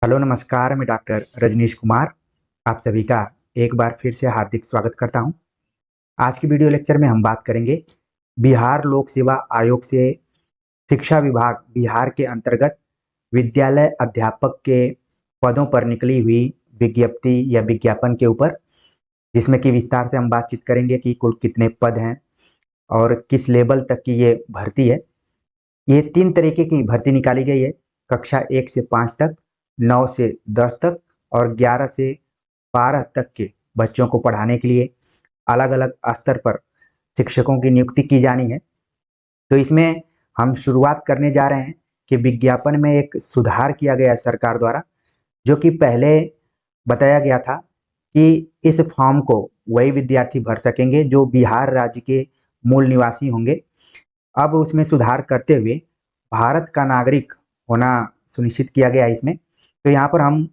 Hello नमस्कार, मैं doctor Rajneesh Kumar आप सभी का एक बार फिर से हार्दिक स्वागत करता हूं। आज की वीडियो लेक्चर में हम बात करेंगे बिहार लोक सेवा आयोग से शिक्षा विभाग बिहार के अंतर्गत विद्यालय अध्यापक के पदों पर निकली हुई विज्ञप्ति या विज्ञापन के ऊपर, जिसमें कि विस्तार से हम बातचीत करेंगे कि कुल कितने पद हैं और किस लेवल तक की ये भर्ती है। ये 3 तरीके की भर्ती निकाली गई है। कक्षा 1 से 5 तक, 9 से 10 तक और 11 से 12 तक के बच्चों को पढ़ाने के लिए अलग अलग स्तर पर शिक्षकों की नियुक्ति की जानी है। तो इसमें हम शुरुआत करने जा रहे हैं कि विज्ञापन में एक सुधार किया गया है सरकार द्वारा, जो कि पहले बताया गया था कि इस फॉर्म को वही विद्यार्थी भर सकेंगे जो बिहार राज्य के मूल निवासी होंगे। अब उसमें सुधार करते हुए भारत का नागरिक होना सुनिश्चित किया गया है इसमें। तो यहाँ पर हम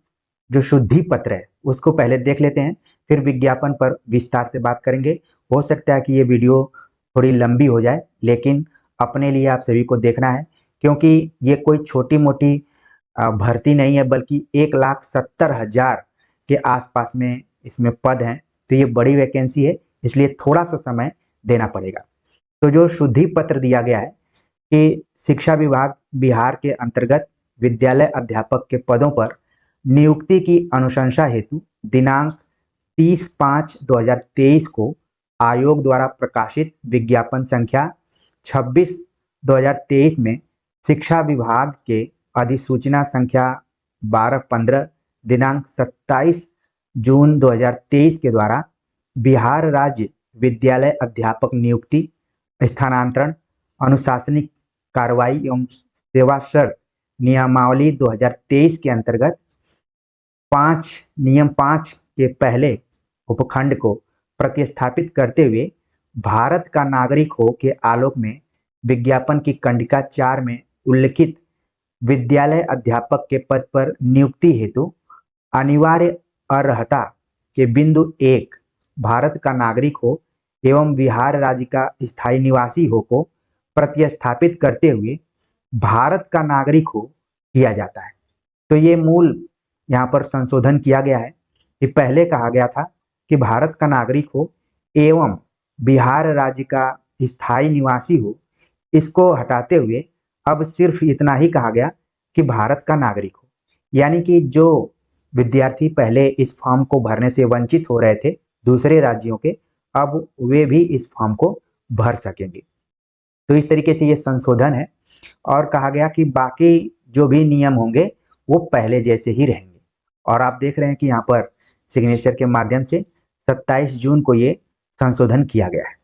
जो शुद्धि पत्र है उसको पहले देख लेते हैं, फिर विज्ञापन पर विस्तार से बात करेंगे। हो सकता है कि ये वीडियो थोड़ी लंबी हो जाए, लेकिन अपने लिए आप सभी को देखना है, क्योंकि ये कोई छोटी मोटी भर्ती नहीं है, बल्कि 1,70,000 के आसपास में इसमें पद हैं। तो ये बड़ी वैकेंसी है, इसलिए थोड़ा सा समय देना पड़ेगा। तो जो शुद्धि पत्र दिया गया है कि शिक्षा विभाग बिहार के अंतर्गत विद्यालय अध्यापक के पदों पर नियुक्ति की अनुशंसा हेतु दिनांक 30/5/2023 को आयोग द्वारा प्रकाशित विज्ञापन संख्या 26/2023 में शिक्षा विभाग के अधिसूचना संख्या 12/15 दिनांक 27 जून 2023 के द्वारा बिहार राज्य विद्यालय अध्यापक नियुक्ति, स्थानांतरण, अनुशासनिक कार्रवाई एवं सेवा शर्त नियमावली 2023 के अंतर्गत 5 के पहले उपखंड को प्रतिस्थापित करते हुए भारत का नागरिक हो के आलोक में विज्ञापन की कंडिका 4 में उल्लिखित विद्यालय अध्यापक के पद पर नियुक्ति हेतु अनिवार्य अर्हता के बिंदु 1 भारत का नागरिक हो एवं बिहार राज्य का स्थायी निवासी हो को प्रतिस्थापित करते हुए भारत का नागरिक हो किया जाता है। तो ये मूल यहाँ पर संशोधन किया गया है कि पहले कहा गया था कि भारत का नागरिक हो एवं बिहार राज्य का स्थायी निवासी हो, इसको हटाते हुए अब सिर्फ इतना ही कहा गया कि भारत का नागरिक हो। यानी कि जो विद्यार्थी पहले इस फॉर्म को भरने से वंचित हो रहे थे दूसरे राज्यों के, अब वे भी इस फॉर्म को भर सकेंगे। तो इस तरीके से ये संशोधन है और कहा गया कि बाकी जो भी नियम होंगे वो पहले जैसे ही रहेंगे। और आप देख रहे हैं कि यहाँ पर सिग्नेचर के माध्यम से 27 जून को ये संशोधन किया गया है।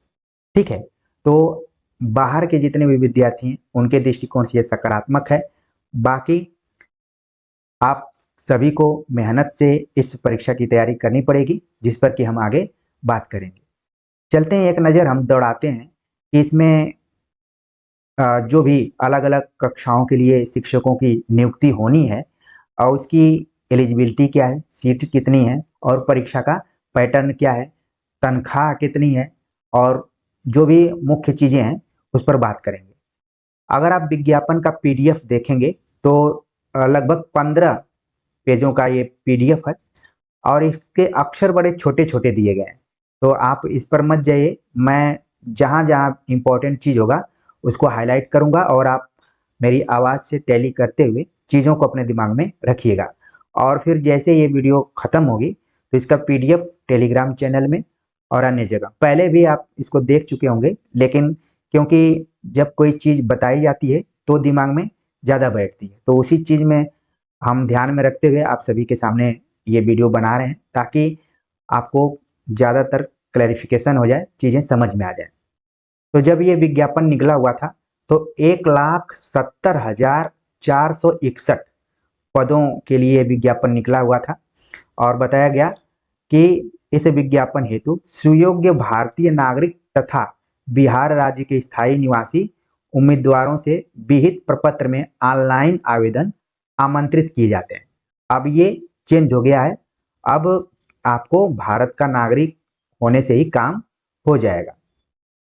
ठीक है, तो बाहर के जितने भी विद्यार्थी हैं उनके दृष्टिकोण से ये सकारात्मक है। बाकी आप सभी को मेहनत से इस परीक्षा की तैयारी करनी पड़ेगी, जिस पर कि हम आगे बात करेंगे। चलते हैं, एक नज़र हम दौड़ाते हैं कि इसमें जो भी अलग अलग कक्षाओं के लिए शिक्षकों की नियुक्ति होनी है और उसकी एलिजिबिलिटी क्या है, सीट कितनी है और परीक्षा का पैटर्न क्या है, तनख्वाह कितनी है और जो भी मुख्य चीज़ें हैं उस पर बात करेंगे। अगर आप विज्ञापन का पीडीएफ देखेंगे तो लगभग 15 पेजों का ये पीडीएफ है और इसके अक्षर बड़े छोटे छोटे दिए गए हैं। तो आप इस पर मत जाइए, मैं जहाँ जहाँ इम्पोर्टेंट चीज़ होगा उसको हाईलाइट करूँगा और आप मेरी आवाज़ से टैली करते हुए चीज़ों को अपने दिमाग में रखिएगा। और फिर जैसे ये वीडियो ख़त्म होगी तो इसका पीडीएफ टेलीग्राम चैनल में और अन्य जगह पहले भी आप इसको देख चुके होंगे, लेकिन क्योंकि जब कोई चीज़ बताई जाती है तो दिमाग में ज़्यादा बैठती है, तो उसी चीज़ में हम ध्यान में रखते हुए आप सभी के सामने ये वीडियो बना रहे हैं ताकि आपको ज़्यादातर क्लैरिफिकेशन हो जाए, चीज़ें समझ में आ जाए। तो जब ये विज्ञापन निकला हुआ था तो 1,70,461 पदों के लिए विज्ञापन निकला हुआ था और बताया गया कि इस विज्ञापन हेतु सुयोग्य भारतीय नागरिक तथा बिहार राज्य के स्थायी निवासी उम्मीदवारों से विहित प्रपत्र में ऑनलाइन आवेदन आमंत्रित किए जाते हैं। अब ये चेंज हो गया है, अब आपको भारत का नागरिक होने से ही काम हो जाएगा।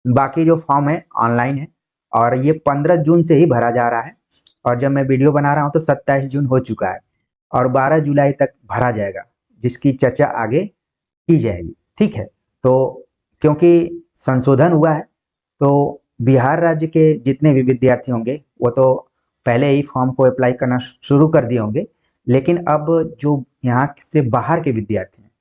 बाकी जो फॉर्म है ऑनलाइन है और ये 15 जून से ही भरा जा रहा है और जब मैं वीडियो बना रहा हूँ तो 27 जून हो चुका है। और 12 जुलाई तक भरा जाएगा, जिसकी चर्चा आगे की जाएगी। ठीक है, तो क्योंकि संशोधन हुआ है तो बिहार राज्य के जितने भी विद्यार्थी होंगे वो तो पहले ही फॉर्म को अप्लाई करना शुरू कर दिए होंगे, लेकिन अब जो यहाँ से बाहर के विद्यार्थी हैं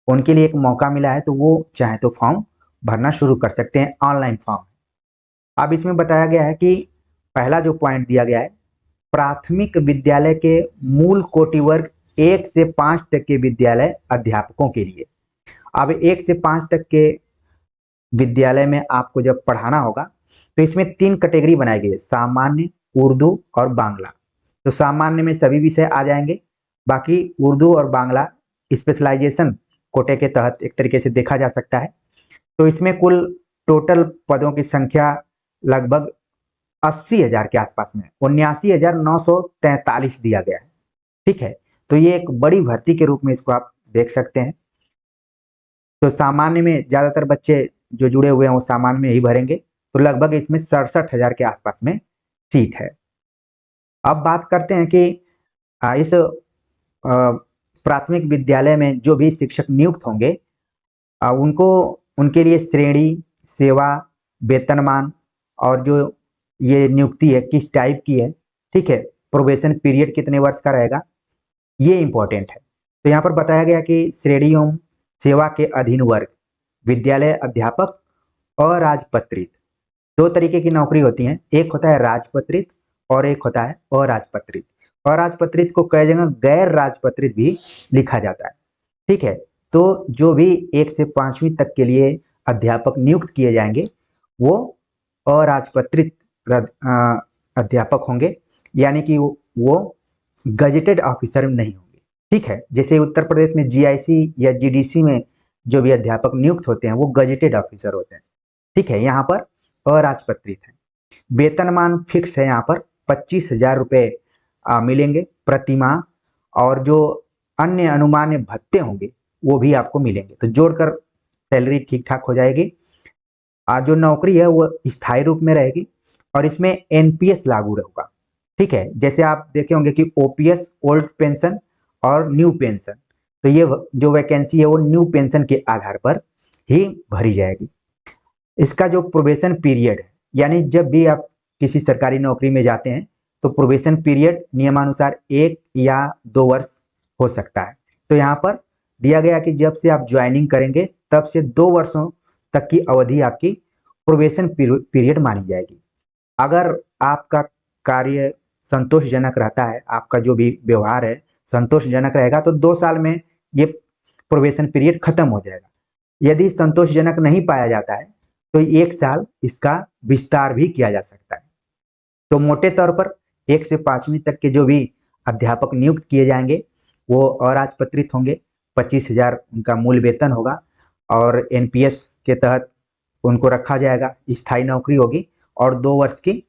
उनके लिए एक मौका मिला है, तो वो चाहे तो फॉर्म भरना शुरू कर सकते हैं, ऑनलाइन फॉर्म। अब इसमें बताया गया है कि पहला जो पॉइंट दिया गया है, प्राथमिक विद्यालय के मूल कोटि वर्ग 1 से 5 तक के विद्यालय अध्यापकों के लिए। अब 1 से 5 तक के विद्यालय में आपको जब पढ़ाना होगा तो इसमें 3 कैटेगरी बनाई गई है, सामान्य, उर्दू और बांग्ला। तो सामान्य में सभी विषय आ जाएंगे, बाकी उर्दू और बांग्ला स्पेशलाइजेशन कोटे के तहत एक तरीके से देखा जा सकता है। तो इसमें कुल टोटल पदों की संख्या लगभग 80,000 के आसपास में 79,943 दिया गया है। ठीक है, तो ये एक बड़ी भर्ती के रूप में इसको आप देख सकते हैं। तो सामान्य में ज्यादातर बच्चे जो जुड़े हुए हैं वो सामान्य में ही भरेंगे, तो लगभग इसमें 67,000 के आसपास में सीट है। अब बात करते हैं कि इस प्राथमिक विद्यालय में जो भी शिक्षक नियुक्त होंगे उनको उनके लिए श्रेणी, सेवा, वेतनमान और जो ये नियुक्ति है किस टाइप की है, ठीक है, प्रोबेशन पीरियड कितने वर्ष का रहेगा, ये इंपॉर्टेंट है। तो यहाँ पर बताया गया कि श्रेणी एवं सेवा के अधीन वर्ग विद्यालय अध्यापक अराजपत्रित, 2 तरीके की नौकरी होती हैं, एक होता है राजपत्रित और एक होता है अराजपत्रित। अराजपत्रित को कई जगह गैर राजपत्रित भी लिखा जाता है। ठीक है, तो जो भी 1 से 5वीं तक के लिए अध्यापक नियुक्त किए जाएंगे वो अराजपत्रित अध्यापक होंगे, यानी कि वो गजेटेड ऑफिसर नहीं होंगे। ठीक है, जैसे उत्तर प्रदेश में जीआईसी या जीडीसी में जो भी अध्यापक नियुक्त होते हैं वो गजेटेड ऑफिसर होते हैं। ठीक है, यहाँ पर अराजपत्रित है। वेतनमान फिक्स है, यहाँ पर 25,000 रुपये मिलेंगे प्रति माह, और जो अन्य अनुमान्य भत्ते होंगे वो भी आपको मिलेंगे, तो जोड़कर सैलरी ठीक ठाक हो जाएगी। जो नौकरी है वो स्थायी रूप में रहेगी और इसमें एनपीएस लागू रहेगा। ठीक है, जैसे आप देखे होंगे कि ओपीएस ओल्ड पेंशन और न्यू पेंशन, तो ये जो वैकेंसी है वो न्यू पेंशन के आधार पर ही भरी जाएगी। इसका जो प्रोबेशन पीरियड है, यानी जब भी आप किसी सरकारी नौकरी में जाते हैं तो प्रोबेशन पीरियड नियमानुसार 1 या 2 वर्ष हो सकता है। तो यहाँ पर दिया गया कि जब से आप ज्वाइनिंग करेंगे तब से 2 वर्षों तक की अवधि आपकी प्रोबेशन पीरियड मानी जाएगी। अगर आपका कार्य संतोषजनक रहता है, आपका जो भी व्यवहार है संतोषजनक रहेगा, तो 2 साल में ये प्रोबेशन पीरियड खत्म हो जाएगा। यदि संतोषजनक नहीं पाया जाता है तो 1 साल इसका विस्तार भी किया जा सकता है। तो मोटे तौर पर 1 से 5वीं तक के जो भी अध्यापक नियुक्त किए जाएंगे वो अराजपत्रित होंगे, 25,000 उनका मूल वेतन होगा और एनपीएस के तहत उनको रखा जाएगा, स्थायी नौकरी होगी और 2 वर्ष की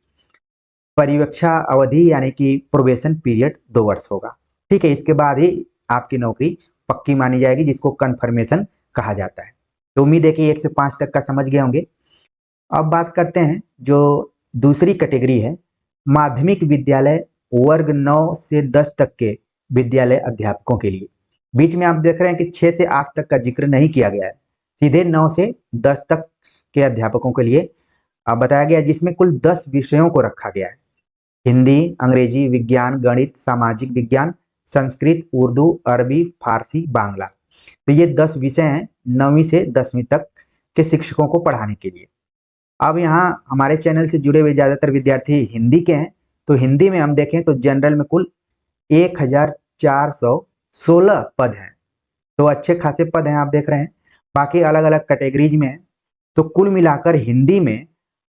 परिवीक्षा अवधि यानी कि प्रोबेशन पीरियड 2 वर्ष होगा। ठीक है, इसके बाद ही आपकी नौकरी पक्की मानी जाएगी, जिसको कन्फर्मेशन कहा जाता है। तो उम्मीद है कि 1 से 5 तक का समझ गए होंगे। अब बात करते हैं जो दूसरी कैटेगरी है, माध्यमिक विद्यालय वर्ग 9 से 10 तक के विद्यालय अध्यापकों के लिए। बीच में आप देख रहे हैं कि 6 से 8 तक का जिक्र नहीं किया गया है, सीधे 9 से 10 तक के अध्यापकों के लिए बताया गया, जिसमें कुल 10 विषयों को रखा गया है। हिंदी, अंग्रेजी, विज्ञान, गणित, सामाजिक विज्ञान, संस्कृत, उर्दू, अरबी, फारसी, बांग्ला। तो ये 10 विषय हैं 9वीं से 10वीं तक के शिक्षकों को पढ़ाने के लिए। अब यहाँ हमारे चैनल से जुड़े हुए ज़्यादातर विद्यार्थी हिंदी के हैं, तो हिंदी में हम देखें तो जनरल में कुल 1,416 पद हैं, तो अच्छे खासे पद हैं आप देख रहे हैं। बाकी अलग अलग कैटेगरीज में हैं, तो कुल मिलाकर हिंदी में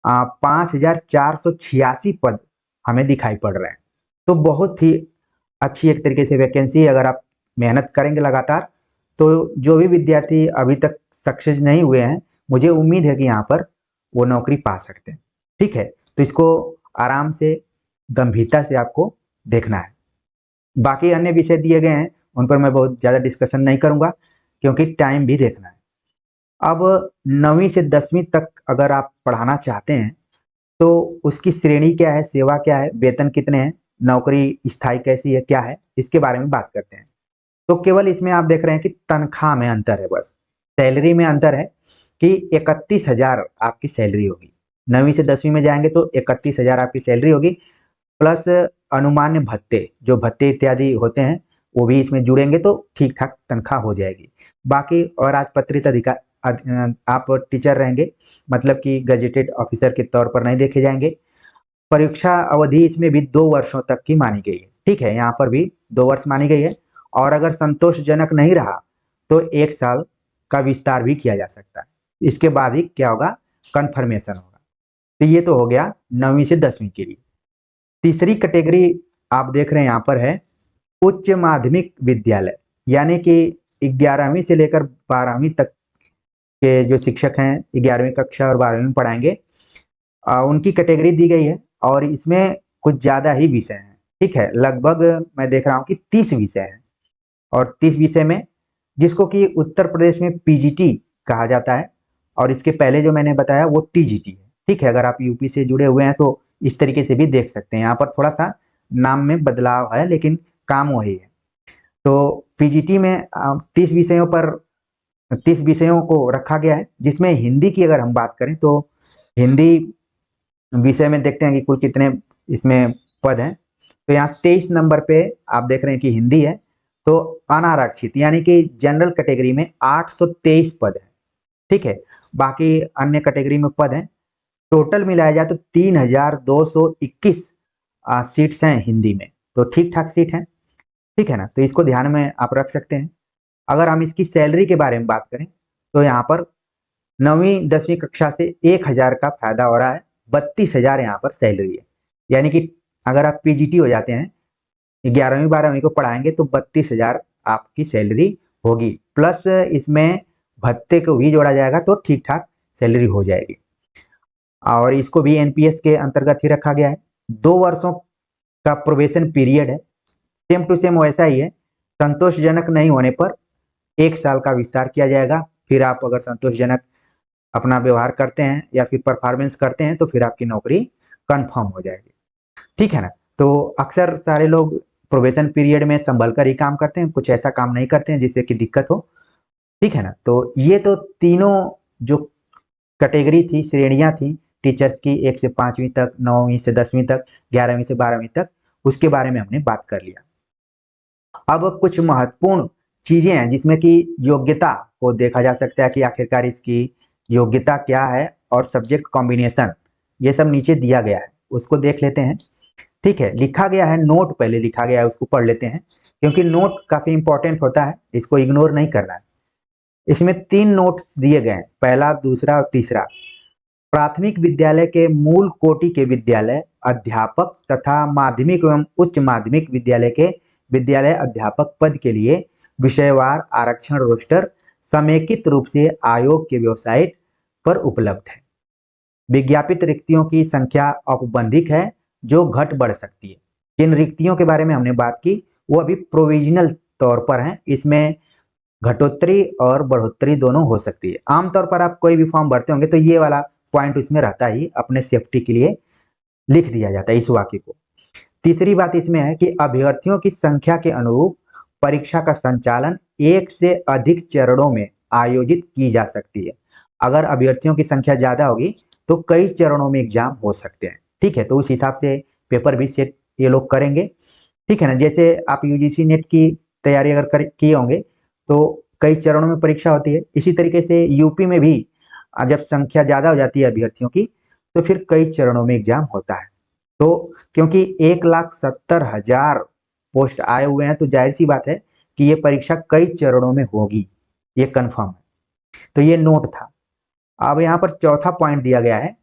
5,486 पद हमें दिखाई पड़ रहे हैं। तो बहुत ही अच्छी एक तरीके से वैकेंसी है। अगर आप मेहनत करेंगे लगातार तो जो भी विद्यार्थी अभी तक सक्सेस नहीं हुए हैं, मुझे उम्मीद है कि यहाँ पर वो नौकरी पा सकते हैं। ठीक है, तो इसको आराम से गंभीरता से आपको देखना है। बाकी अन्य विषय दिए गए हैं उन पर मैं बहुत ज़्यादा डिस्कशन नहीं करूँगा क्योंकि टाइम भी देखना है। अब 9वीं से 10वीं तक अगर आप पढ़ाना चाहते हैं तो उसकी श्रेणी क्या है, सेवा क्या है, वेतन कितने हैं, नौकरी स्थायी कैसी है, क्या है, इसके बारे में बात करते हैं। तो केवल इसमें आप देख रहे हैं कि तनख्वाह में अंतर है, बस सैलरी में अंतर है कि 31,000 आपकी सैलरी होगी। 9वीं से 10वीं में जाएंगे तो 31,000 आपकी सैलरी होगी, प्लस अनुमान्य भत्ते, जो भत्ते इत्यादि होते हैं वो भी इसमें जुड़ेंगे तो ठीक ठाक तनख्वाह हो जाएगी। बाकी और राजपत्रित अधिकार आप टीचर रहेंगे, मतलब कि गजेटेड ऑफिसर के तौर पर नहीं देखे जाएंगे। परीक्षा अवधि इसमें भी 2 वर्षों तक की मानी गई है, ठीक है, यहाँ पर भी 2 वर्ष मानी गई है। और अगर संतोषजनक नहीं रहा तो 1 साल का विस्तार भी किया जा सकता है। इसके बाद ही क्या होगा, कन्फर्मेशन होगा। तो ये तो हो गया 9वीं से 10वीं के लिए। तीसरी कैटेगरी आप देख रहे हैं यहाँ पर है उच्च माध्यमिक विद्यालय, यानी कि 11वीं से लेकर 12वीं तक के जो शिक्षक हैं 11वीं कक्षा और 12वीं में पढ़ाएंगे, उनकी कैटेगरी दी गई है। और इसमें कुछ ज़्यादा ही विषय हैं, ठीक है, लगभग मैं देख रहा हूँ कि 30 विषय हैं। और 30 विषय में जिसको कि उत्तर प्रदेश में पीजीटी कहा जाता है, और इसके पहले जो मैंने बताया वो टीजीटी है, ठीक है। अगर आप यूपी से जुड़े हुए हैं तो इस तरीके से भी देख सकते हैं, यहाँ पर थोड़ा सा नाम में बदलाव है लेकिन काम वही है। तो पीजीटी में 30 विषयों पर 30 विषयों को रखा गया है, जिसमें हिंदी की अगर हम बात करें तो हिंदी विषय में देखते हैं कि कुल कितने इसमें पद हैं। तो यहाँ 23 नंबर पे आप देख रहे हैं कि हिंदी है। तो अनारक्षित यानी कि जनरल कैटेगरी में 823 पद है, ठीक है। बाकी अन्य कैटेगरी में पद हैं, टोटल मिलाया जाए तो 3,221 सीट्स हैं हिंदी में। तो ठीक ठाक सीट हैं, ठीक है ना। तो इसको ध्यान में आप रख सकते हैं। अगर हम इसकी सैलरी के बारे में बात करें तो यहाँ पर 9वीं 10वीं कक्षा से 1,000 का फायदा हो रहा है, 32,000 यहाँ पर सैलरी है। यानी कि अगर आप पीजीटी हो जाते हैं, 11वीं 12वीं को पढ़ाएंगे तो 32,000 आपकी सैलरी होगी, प्लस इसमें भत्ते को भी जोड़ा जाएगा तो ठीक ठाक सैलरी हो जाएगी। और इसको भी एनपीएस के अंतर्गत ही रखा गया है। 2 वर्षों का प्रोबेशन पीरियड है, सेम टू सेम वैसा ही है। संतोषजनक नहीं होने पर 1 साल का विस्तार किया जाएगा। फिर आप अगर संतोषजनक अपना व्यवहार करते हैं या फिर परफॉर्मेंस करते हैं तो फिर आपकी नौकरी कंफर्म हो जाएगी, ठीक है ना। तो अक्सर सारे लोग प्रोबेशन पीरियड में संभल कर ही काम करते हैं, कुछ ऐसा काम नहीं करते हैं जिससे कि दिक्कत हो, ठीक है ना। तो ये तो तीनों जो कैटेगरी थी, श्रेणियां थी टीचर्स की, 1 से 5वीं तक, 9वीं से 10वीं तक, 11वीं से 12वीं तक, उसके बारे में हमने बात कर लिया। अब कुछ महत्वपूर्ण चीजें हैं जिसमें कि योग्यता को देखा जा सकता है कि आखिरकार इसकी योग्यता क्या है, और सब्जेक्ट कॉम्बिनेशन ये सब नीचे दिया गया है, उसको देख लेते हैं, ठीक है। लिखा गया है, नोट पहले लिखा गया है, उसको पढ़ लेते हैं क्योंकि नोट काफी इंपॉर्टेंट होता है, इसको इग्नोर नहीं करना है। इसमें 3 नोट्स दिए गए हैं, पहला, दूसरा और तीसरा। प्राथमिक विद्यालय के मूल कोटि के विद्यालय अध्यापक तथा माध्यमिक एवं उच्च माध्यमिक विद्यालय के विद्यालय अध्यापक पद के लिए विषयवार आरक्षण रोस्टर समेकित रूप से आयोग के वेबसाइट पर उपलब्ध है। विज्ञापित रिक्तियों की संख्या औपबंधिक है जो घट बढ़ सकती है। जिन रिक्तियों के बारे में हमने बात की वो अभी प्रोविजनल तौर पर हैं, इसमें घटोत्तरी और बढ़ोतरी दोनों हो सकती है। आमतौर पर आप कोई भी फॉर्म भरते होंगे तो ये वाला पॉइंट इसमें रहता ही, अपने सेफ्टी के लिए लिख दिया जाता है इस वाक्य को। तीसरी बात इसमें है कि अभ्यर्थियों की संख्या के अनुरूप परीक्षा का संचालन 1 से अधिक चरणों में आयोजित की जा सकती है। अगर अभ्यर्थियों की संख्या ज्यादा होगी तो कई चरणों में एग्जाम हो सकते हैं, ठीक है। तो उस हिसाब से पेपर भी सेट ये लोग करेंगे, ठीक है ना। जैसे आप यूजीसी नेट की तैयारी अगर किए होंगे तो कई चरणों में परीक्षा होती है, इसी तरीके से यूपी में भी जब संख्या ज्यादा हो जाती है अभ्यर्थियों की तो फिर कई चरणों में एग्जाम होता है। तो क्योंकि 1,70,000 पोस्ट आए हुए हैं तो जाहिर सी बात है कि ये परीक्षा कई चरणों में होगी, ये कंफर्म है। तो ये नोट था। अब यहाँ पर चौथा पॉइंट दिया गया है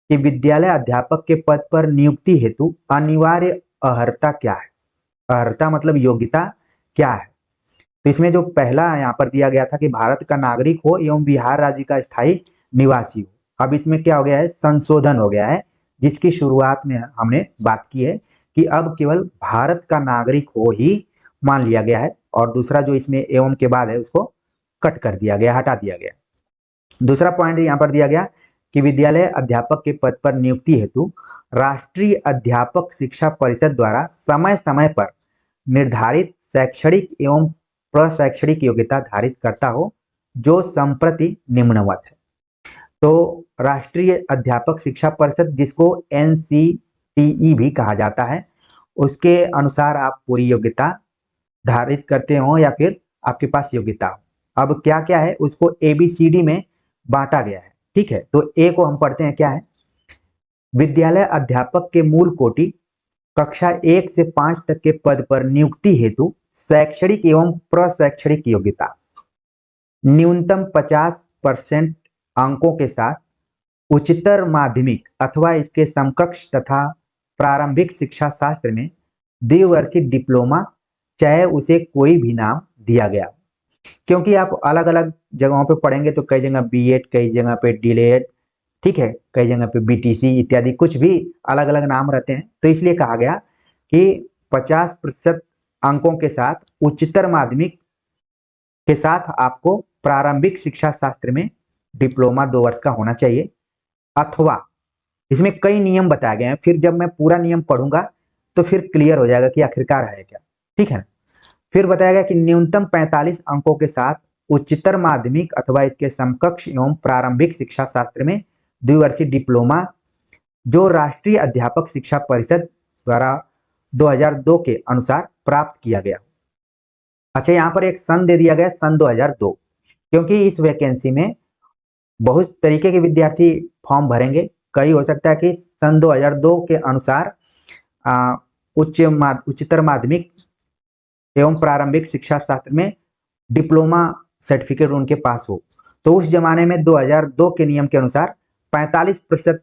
कि विद्यालय अध्यापक के पद पर नियुक्ति हेतु अनिवार्य अर्हता क्या है। अर्हता मतलब योग्यता क्या है। तो इसमें जो पहला यहाँ पर दिया गया था कि भारत का नागरिक हो एवं बिहार राज्य का स्थायी निवासी हो, अब इसमें क्या हो गया है, संशोधन हो गया है, जिसकी शुरुआत में हमने बात की है कि अब केवल भारत का नागरिक हो ही मान लिया गया है, और दूसरा जो इसमें एवं के बाद है उसको कट कर दिया गया, हटा दिया गया। दूसरा पॉइंट यहाँ पर दिया गया कि विद्यालय अध्यापक के पद पर नियुक्ति हेतु राष्ट्रीय अध्यापक शिक्षा परिषद द्वारा समय समय पर निर्धारित शैक्षणिक एवं प्रशैक्षणिक योग्यता धारित करता हो, जो संप्रति निम्नवत है। तो राष्ट्रीय अध्यापक शिक्षा परिषद, जिसको NCTE भी कहा जाता है, उसके अनुसार आप पूरी योग्यता धारित करते हो या फिर आपके पास योग्यता हो। अब क्या क्या है उसको ABCD में बांटा गया है, ठीक है। तो A को हम पढ़ते हैं, क्या है? विद्यालय अध्यापक के मूल कोटि कक्षा 1 से 5 तक के पद पर नियुक्ति हेतु शैक्षणिक एवं प्रशैक्षणिक योग्यता न्यूनतम 50% अंकों के साथ उच्चतर माध्यमिक अथवा इसके समकक्ष तथा प्रारंभिक शिक्षा शास्त्र में द्विवर्षीय डिप्लोमा, चाहे उसे कोई भी नाम दिया गया। क्योंकि आप अलग अलग जगहों पे पढ़ेंगे तो कई जगह B.Ed, कई जगह पे DLED, ठीक है, कई जगह पे BTC इत्यादि, कुछ भी अलग अलग नाम रहते हैं। तो इसलिए कहा गया कि 50% अंकों के साथ उच्चतर माध्यमिक के साथ आपको प्रारंभिक शिक्षा शास्त्र में डिप्लोमा 2 वर्ष का होना चाहिए। अथवा इसमें कई नियम बताए गए हैं, फिर जब मैं पूरा नियम पढ़ूंगा तो फिर क्लियर हो जाएगा कि आखिरकार है क्या, ठीक है ना। फिर बताया गया कि न्यूनतम 45 अंकों के साथ उच्चतर माध्यमिक अथवा इसके समकक्ष एवं प्रारंभिक शिक्षा शास्त्र में द्विवर्षीय डिप्लोमा, जो राष्ट्रीय अध्यापक शिक्षा परिषद द्वारा 2002 के अनुसार प्राप्त किया गया। अच्छा, यहाँ पर एक सन दे दिया गया, सन 2002, क्योंकि इस वैकेंसी में बहुत तरीके के विद्यार्थी फॉर्म भरेंगे। कई हो सकता है कि सन 2002 के अनुसार उच्चतर माध्यमिक एवं प्रारंभिक शिक्षा शास्त्र में डिप्लोमा सर्टिफिकेट उनके पास हो, तो उस जमाने में 2002 के नियम के अनुसार 45%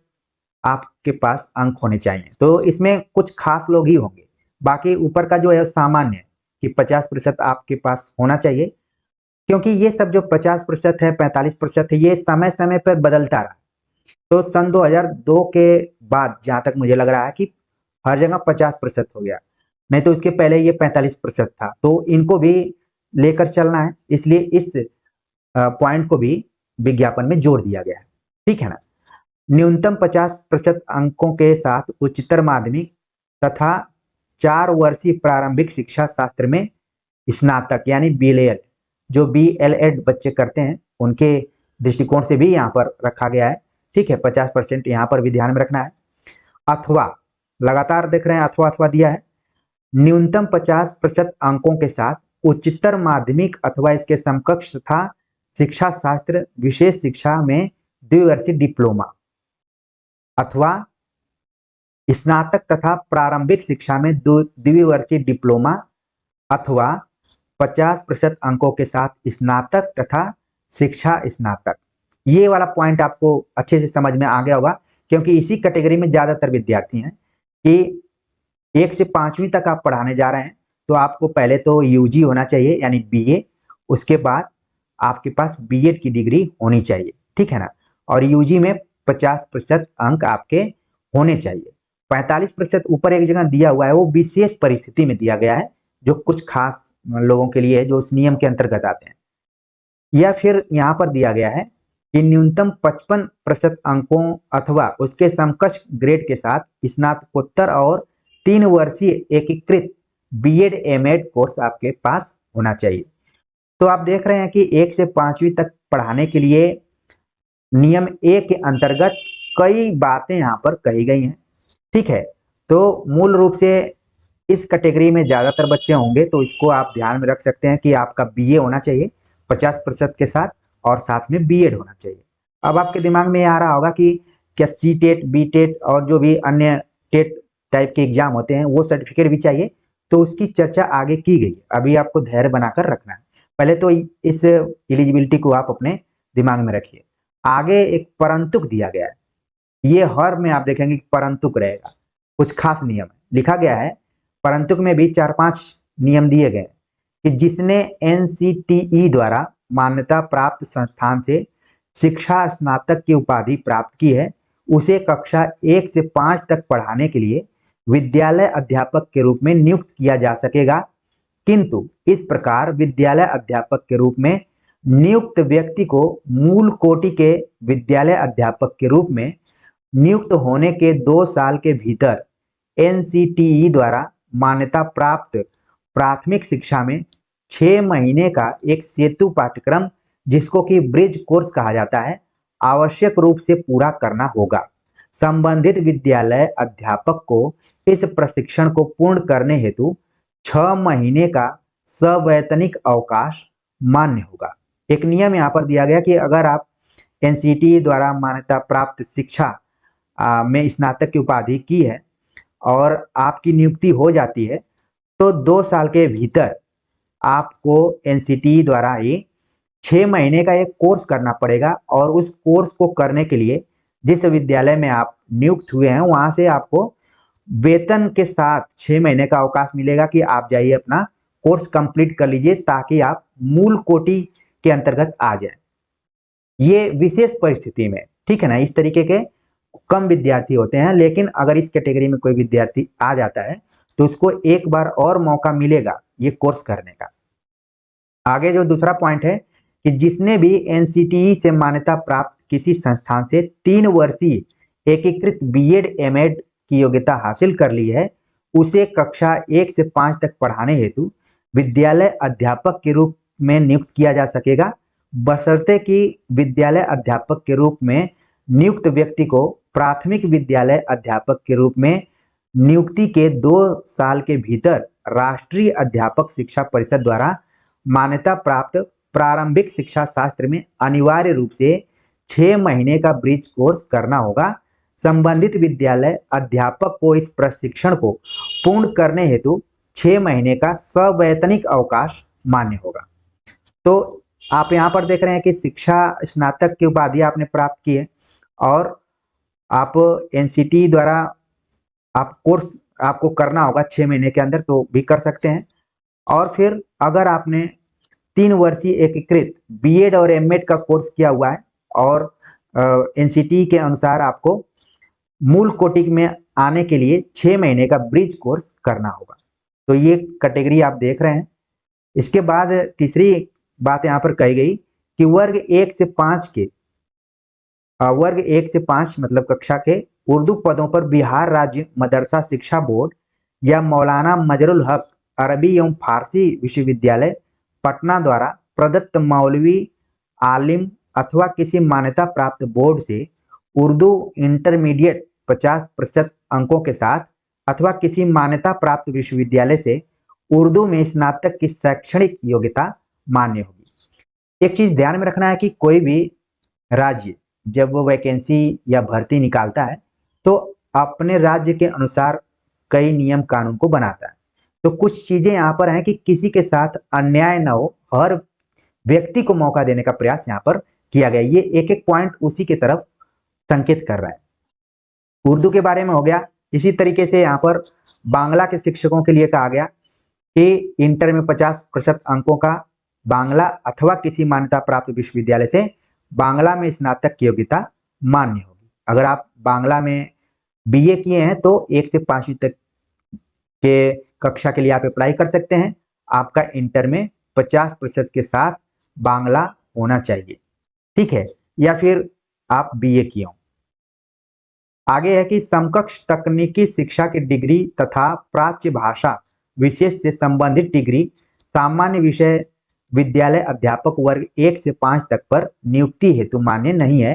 आपके पास अंक होने चाहिए। तो इसमें कुछ खास लोग ही होंगे, बाकी ऊपर का जो है सामान्य है कि 50% आपके पास होना चाहिए। क्योंकि ये सब जो 50% है, 45% है, ये समय समय पर बदलता रहा। तो सन 2002 के बाद जहां तक मुझे लग रहा है कि हर जगह 50% हो गया, नहीं तो इसके पहले ये 45% था। तो इनको भी लेकर चलना है, इसलिए इस पॉइंट को भी विज्ञापन में जोड़ दिया गया है, ठीक है ना। न्यूनतम 50% अंकों के साथ उच्चतर माध्यमिक तथा 4 वर्षीय प्रारंभिक शिक्षा शास्त्र में स्नातक यानी BLED, जो BLED बच्चे करते हैं उनके दृष्टिकोण से भी यहाँ पर रखा गया है, ठीक है। 50% यहाँ पर भी ध्यान में रखना है। अथवा, लगातार देख रहे हैं अथवा अथवा दिया है। न्यूनतम 50% अंकों के साथ उच्चतर माध्यमिक अथवा इसके समकक्ष तथा शिक्षा शास्त्र विशेष शिक्षा में द्विवर्षीय डिप्लोमा अथवा स्नातक तथा प्रारंभिक शिक्षा में द्विवर्षीय डिप्लोमा अथवा 50% अंकों के साथ स्नातक तथा शिक्षा स्नातक। ये वाला पॉइंट आपको अच्छे से समझ में आ गया होगा, क्योंकि इसी कैटेगरी में ज्यादातर विद्यार्थी हैं कि 1 से 5वीं तक आप पढ़ाने जा रहे हैं, तो आपको पहले तो UG होना चाहिए यानी BA, उसके बाद आपके पास B.Ed की डिग्री होनी चाहिए, ठीक है ना। और UG में 50% अंक आपके होने चाहिए। 45% ऊपर एक जगह दिया हुआ है, वो विशेष परिस्थिति में दिया गया है, जो कुछ खास लोगों के लिए है जो उस नियम के अंतर्गत आते हैं। या फिर यहाँ पर दिया गया है कि न्यूनतम 55% अंकों अथवा उसके समकक्ष ग्रेड के साथ स्नातकोत्तर और 3 वर्षीय एकीकृत B.Ed M.Ed कोर्स आपके पास होना चाहिए। तो आप देख रहे हैं कि 1 से 5वीं तक पढ़ाने के लिए नियम A के अंतर्गत कई बातें यहाँ पर कही गई हैं, ठीक है। तो मूल रूप से इस कैटेगरी में ज्यादातर बच्चे होंगे, तो इसको आप ध्यान में रख सकते हैं कि आपका BA होना चाहिए 50% के साथ, और साथ में B.Ed होना चाहिए। अब आपके दिमाग में आ रहा होगा कि क्या C.TET, B.TET और जो भी अन्य टेट टाइप के एग्जाम होते हैं वो सर्टिफिकेट भी चाहिए, तो उसकी चर्चा आगे की गई। अभी आपको धैर्य बनाकर रखना है, पहले तो इस एलिजिबिलिटी को आप अपने दिमाग में रखिए। आगे एक परंतुक दिया गया है, ये हर में आप देखेंगे कि परंतुक रहेगा, कुछ खास नियम लिखा गया है। परंतुक में भी 4-5 नियम दिए गए कि जिसने NCTE द्वारा मान्यता प्राप्त संस्थान से शिक्षा स्नातक की उपाधि प्राप्त की है, उसे कक्षा 1 से 5 तक पढ़ाने के लिए विद्यालय अध्यापक के रूप में नियुक्त किया जा सकेगा। किंतु इस प्रकार विद्यालय अध्यापक के रूप में नियुक्त व्यक्ति को मूल कोटि के विद्यालय अध्यापक के रूप में नियुक्त होने के 2 साल के भीतर एनसीटीई द्वारा मान्यता प्राप्त प्राथमिक शिक्षा में 6 महीने का एक सेतु पाठ्यक्रम, जिसको कि ब्रिज कोर्स कहा जाता है, आवश्यक रूप से पूरा करना होगा। संबंधित विद्यालय अध्यापक को इस प्रशिक्षण को पूर्ण करने हेतु 6 महीने का सवैतनिक अवकाश मान्य होगा। एक नियम यहाँ पर दिया गया कि अगर आप एनसीटीई द्वारा मान्यता प्राप्त शिक्षा में स्नातक की उपाधि की है और आपकी नियुक्ति हो जाती है, तो 2 साल के भीतर आपको एनसीटीई द्वारा ही 6 महीने का एक कोर्स करना पड़ेगा और उस कोर्स को करने के लिए जिस विद्यालय में आप नियुक्त हुए हैं वहां से आपको वेतन के साथ 6 महीने का अवकाश मिलेगा कि आप जाइए अपना कोर्स कंप्लीट कर लीजिए ताकि आप मूल कोटि के अंतर्गत आ जाए। ये विशेष परिस्थिति में, ठीक है ना, इस तरीके के कम विद्यार्थी होते हैं, लेकिन अगर इस कैटेगरी में कोई विद्यार्थी आ जाता है तो उसको एक बार और मौका मिलेगा ये कोर्स करने का। आगे जो दूसरा पॉइंट है कि जिसने भी एनसीटीई से मान्यता प्राप्त किसी संस्थान से 3 वर्षीय एकीकृत बीएड एमएड की योग्यता हासिल कर ली है, उसे कक्षा 1 से 5 तक पढ़ाने हेतु विद्यालय अध्यापक के रूप में नियुक्त किया जा सकेगा, बशर्ते कि विद्यालय अध्यापक के रूप में नियुक्त व्यक्ति को प्राथमिक विद्यालय अध्यापक के रूप में नियुक्ति के 2 साल के भीतर राष्ट्रीय अध्यापक शिक्षा परिषद द्वारा मान्यता प्राप्त प्रारंभिक शिक्षा शास्त्र में अनिवार्य रूप से 6 महीने का ब्रिज कोर्स करना होगा। संबंधित विद्यालय अध्यापक को इस प्रशिक्षण को पूर्ण करने हेतु 6 महीने का सवैतनिक अवकाश मान्य होगा। तो आप यहाँ पर देख रहे हैं कि शिक्षा स्नातक की उपाधि आपने प्राप्त की है और आप एनसीटीई द्वारा आप कोर्स आपको करना होगा 6 महीने के अंदर, तो भी कर सकते हैं। और फिर अगर आपने 3 वर्षीय एकीकृत बीएड और एमएड का कोर्स किया हुआ है और एनसीटीई के अनुसार आपको मूल कोटि में आने के लिए 6 महीने का ब्रिज कोर्स करना होगा। तो ये कैटेगरी आप देख रहे हैं। इसके बाद तीसरी बात यहाँ पर कही गई कि वर्ग 1 से 5 मतलब कक्षा के उर्दू पदों पर बिहार राज्य मदरसा शिक्षा बोर्ड या मौलाना मजरुल हक अरबी एवं फारसी विश्वविद्यालय पटना द्वारा प्रदत्त मौलवी आलिम अथवा किसी मान्यता प्राप्त बोर्ड से उर्दू इंटरमीडिएट 50% अंकों के साथ अथवा किसी मान्यता प्राप्त विश्वविद्यालय से उर्दू में स्नातक की शैक्षणिक योग्यता मान्य होगी। एक चीज ध्यान में रखना है कि कोई भी राज्य जब वो वैकेंसी या भर्ती निकालता है तो अपने राज्य के अनुसार कई नियम कानून को बनाता है। तो कुछ चीजें यहाँ पर हैं कि किसी के साथ अन्याय न हो, हर व्यक्ति को मौका देने का प्रयास यहाँ पर किया गया। ये एक एक पॉइंट उसी की तरफ संकेत कर रहा है। उर्दू के बारे में हो गया। इसी तरीके से यहाँ पर बांग्ला के शिक्षकों के लिए कहा गया कि इंटर में 50% अंकों का बांग्ला अथवा किसी मान्यता प्राप्त विश्वविद्यालय से बांग्ला में स्नातक की योग्यता मान्य होगी। अगर आप बांग्ला में बीए किए हैं तो 1 से 5वीं तक के कक्षा के लिए आप अप्लाई कर सकते हैं। आपका इंटर में 50% के साथ बांग्ला होना चाहिए, ठीक है, या फिर आप बीए किए हो। आगे है कि समकक्ष तकनीकी शिक्षा की डिग्री तथा प्राच्य भाषा विशेष से संबंधित डिग्री सामान्य विषय विद्यालय अध्यापक वर्ग 1 से 5 तक पर नियुक्ति हेतु मान्य नहीं है।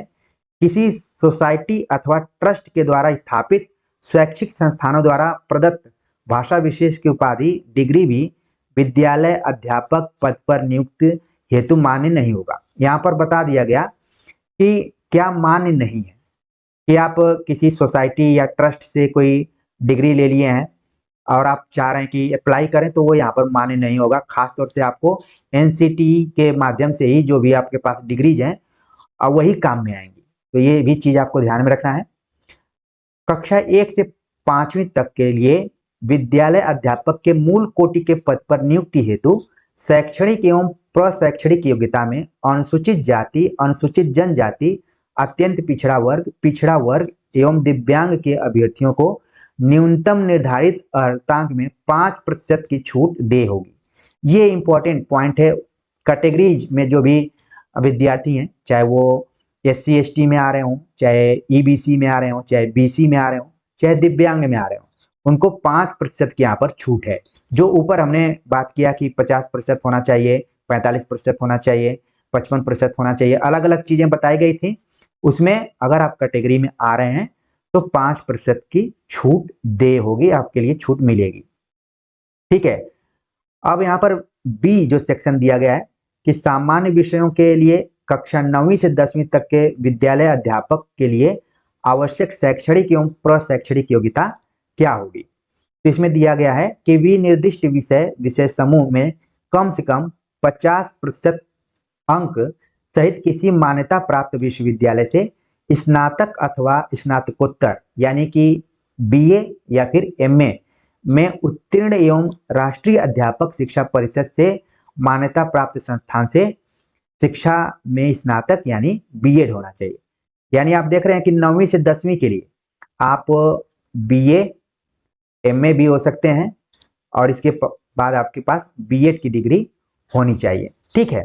किसी सोसाइटी अथवा ट्रस्ट के द्वारा स्थापित शैक्षिक संस्थानों द्वारा प्रदत्त भाषा विशेष की उपाधि डिग्री भी विद्यालय अध्यापक पद पर नियुक्त हेतु मान्य नहीं होगा। यहाँ पर बता दिया गया कि क्या मान्य नहीं है कि आप किसी सोसाइटी या ट्रस्ट से कोई डिग्री ले लिए हैं और आप चाह रहे हैं कि अप्लाई करें, तो वो यहाँ पर मान्य नहीं होगा। खासतौर से आपको एनसीटीई के माध्यम से ही जो भी आपके पास डिग्रीज हैं वही काम में आएंगी। तो ये भी चीज आपको ध्यान में रखना है। कक्षा 1 से 5वीं तक के लिए विद्यालय अध्यापक के मूल कोटि के पद पर नियुक्ति हेतु शैक्षणिक एवं प्रशैक्षणिक योग्यता में अनुसूचित जाति, अनुसूचित जनजाति, अत्यंत पिछड़ा वर्ग एवं दिव्यांग के अभ्यर्थियों को न्यूनतम निर्धारित अर्हतांक में 5% की छूट दे होगी। ये इंपॉर्टेंट पॉइंट है। कैटेगरीज में जो भी विद्यार्थी हैं, चाहे वो SC/ST में आ रहे हों, चाहे EBC में आ रहे हों, चाहे BC में आ रहे हों, चाहे दिव्यांग में आ रहे हों, उनको 5% की यहाँ पर छूट है। जो ऊपर हमने बात किया कि 50% होना चाहिए, 45% होना चाहिए, 55% होना चाहिए, अलग अलग चीजें बताई गई थी, उसमें अगर आप कैटेगरी में आ रहे हैं तो 5% की छूट दे होगी, आपके लिए छूट मिलेगी। ठीक है, अब यहाँ पर बी जो सेक्शन दिया गया है कि सामान्य विषयों के लिए कक्षा 9वीं से 10वीं तक के विद्यालय अध्यापक के लिए आवश्यक शैक्षणिक एवं प्रशैक्षणिक योग्यता क्या होगी। तो इसमें दिया गया है कि विनिर्दिष्ट विषय समूह में कम से कम 50% अंक सहित किसी मान्यता प्राप्त विश्वविद्यालय से स्नातक अथवा स्नातकोत्तर यानी कि BA या फिर MA में उत्तीर्ण एवं राष्ट्रीय अध्यापक शिक्षा परिषद से मान्यता प्राप्त संस्थान से शिक्षा में स्नातक यानी B.Ed होना चाहिए। यानी आप देख रहे हैं कि 9वीं से 10वीं के लिए आप BA MA भी हो सकते हैं और इसके बाद आपके पास B.Ed की डिग्री होनी चाहिए। ठीक है,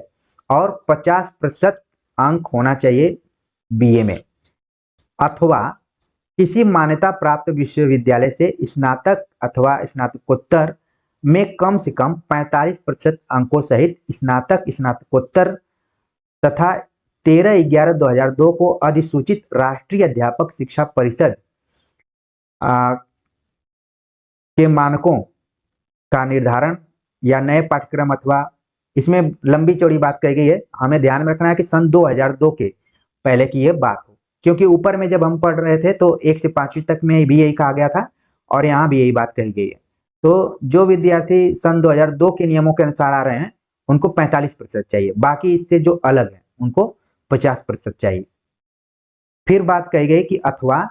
और 50% अंक होना चाहिए BA में, अथवा किसी मान्यता प्राप्त विश्वविद्यालय से स्नातक अथवा स्नातकोत्तर में कम से कम 45% अंकों सहित स्नातक स्नातकोत्तर तथा 13/11/2002 को अधिसूचित राष्ट्रीय अध्यापक शिक्षा परिषद के मानकों का निर्धारण या नए पाठ्यक्रम अथवा, इसमें लंबी चौड़ी बात कही गई है, हमें ध्यान में रखना है कि सन 2002 के पहले की ये बात हो, क्योंकि ऊपर में जब हम पढ़ रहे थे तो 1 से 5वीं तक में भी यही कहा गया था और यहाँ भी यही बात कही गई है। तो जो विद्यार्थी सन 2002 के नियमों के अनुसार आ रहे हैं उनको 45% चाहिए, बाकी इससे जो अलग है उनको 50% चाहिए। फिर बात कही गई कि अथवा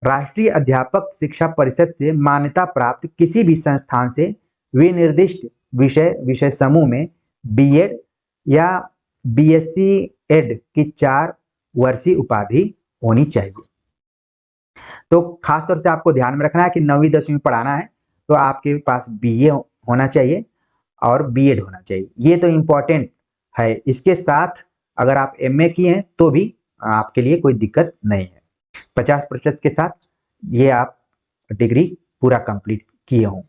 राष्ट्रीय अध्यापक शिक्षा परिषद से मान्यता प्राप्त किसी भी संस्थान से विनिर्दिष्ट विषय समूह में B.Ed या BSc एड की 4 वर्षीय उपाधि होनी चाहिए। तो खासतौर से आपको ध्यान में रखना है कि 9वीं 10वीं पढ़ाना है तो आपके पास BA होना चाहिए और B.Ed होना चाहिए, ये तो इम्पोर्टेंट है। इसके साथ अगर आप MA किए हैं तो भी आपके लिए कोई दिक्कत नहीं है। 50% के साथ ये आप डिग्री पूरा कंप्लीट किए हों।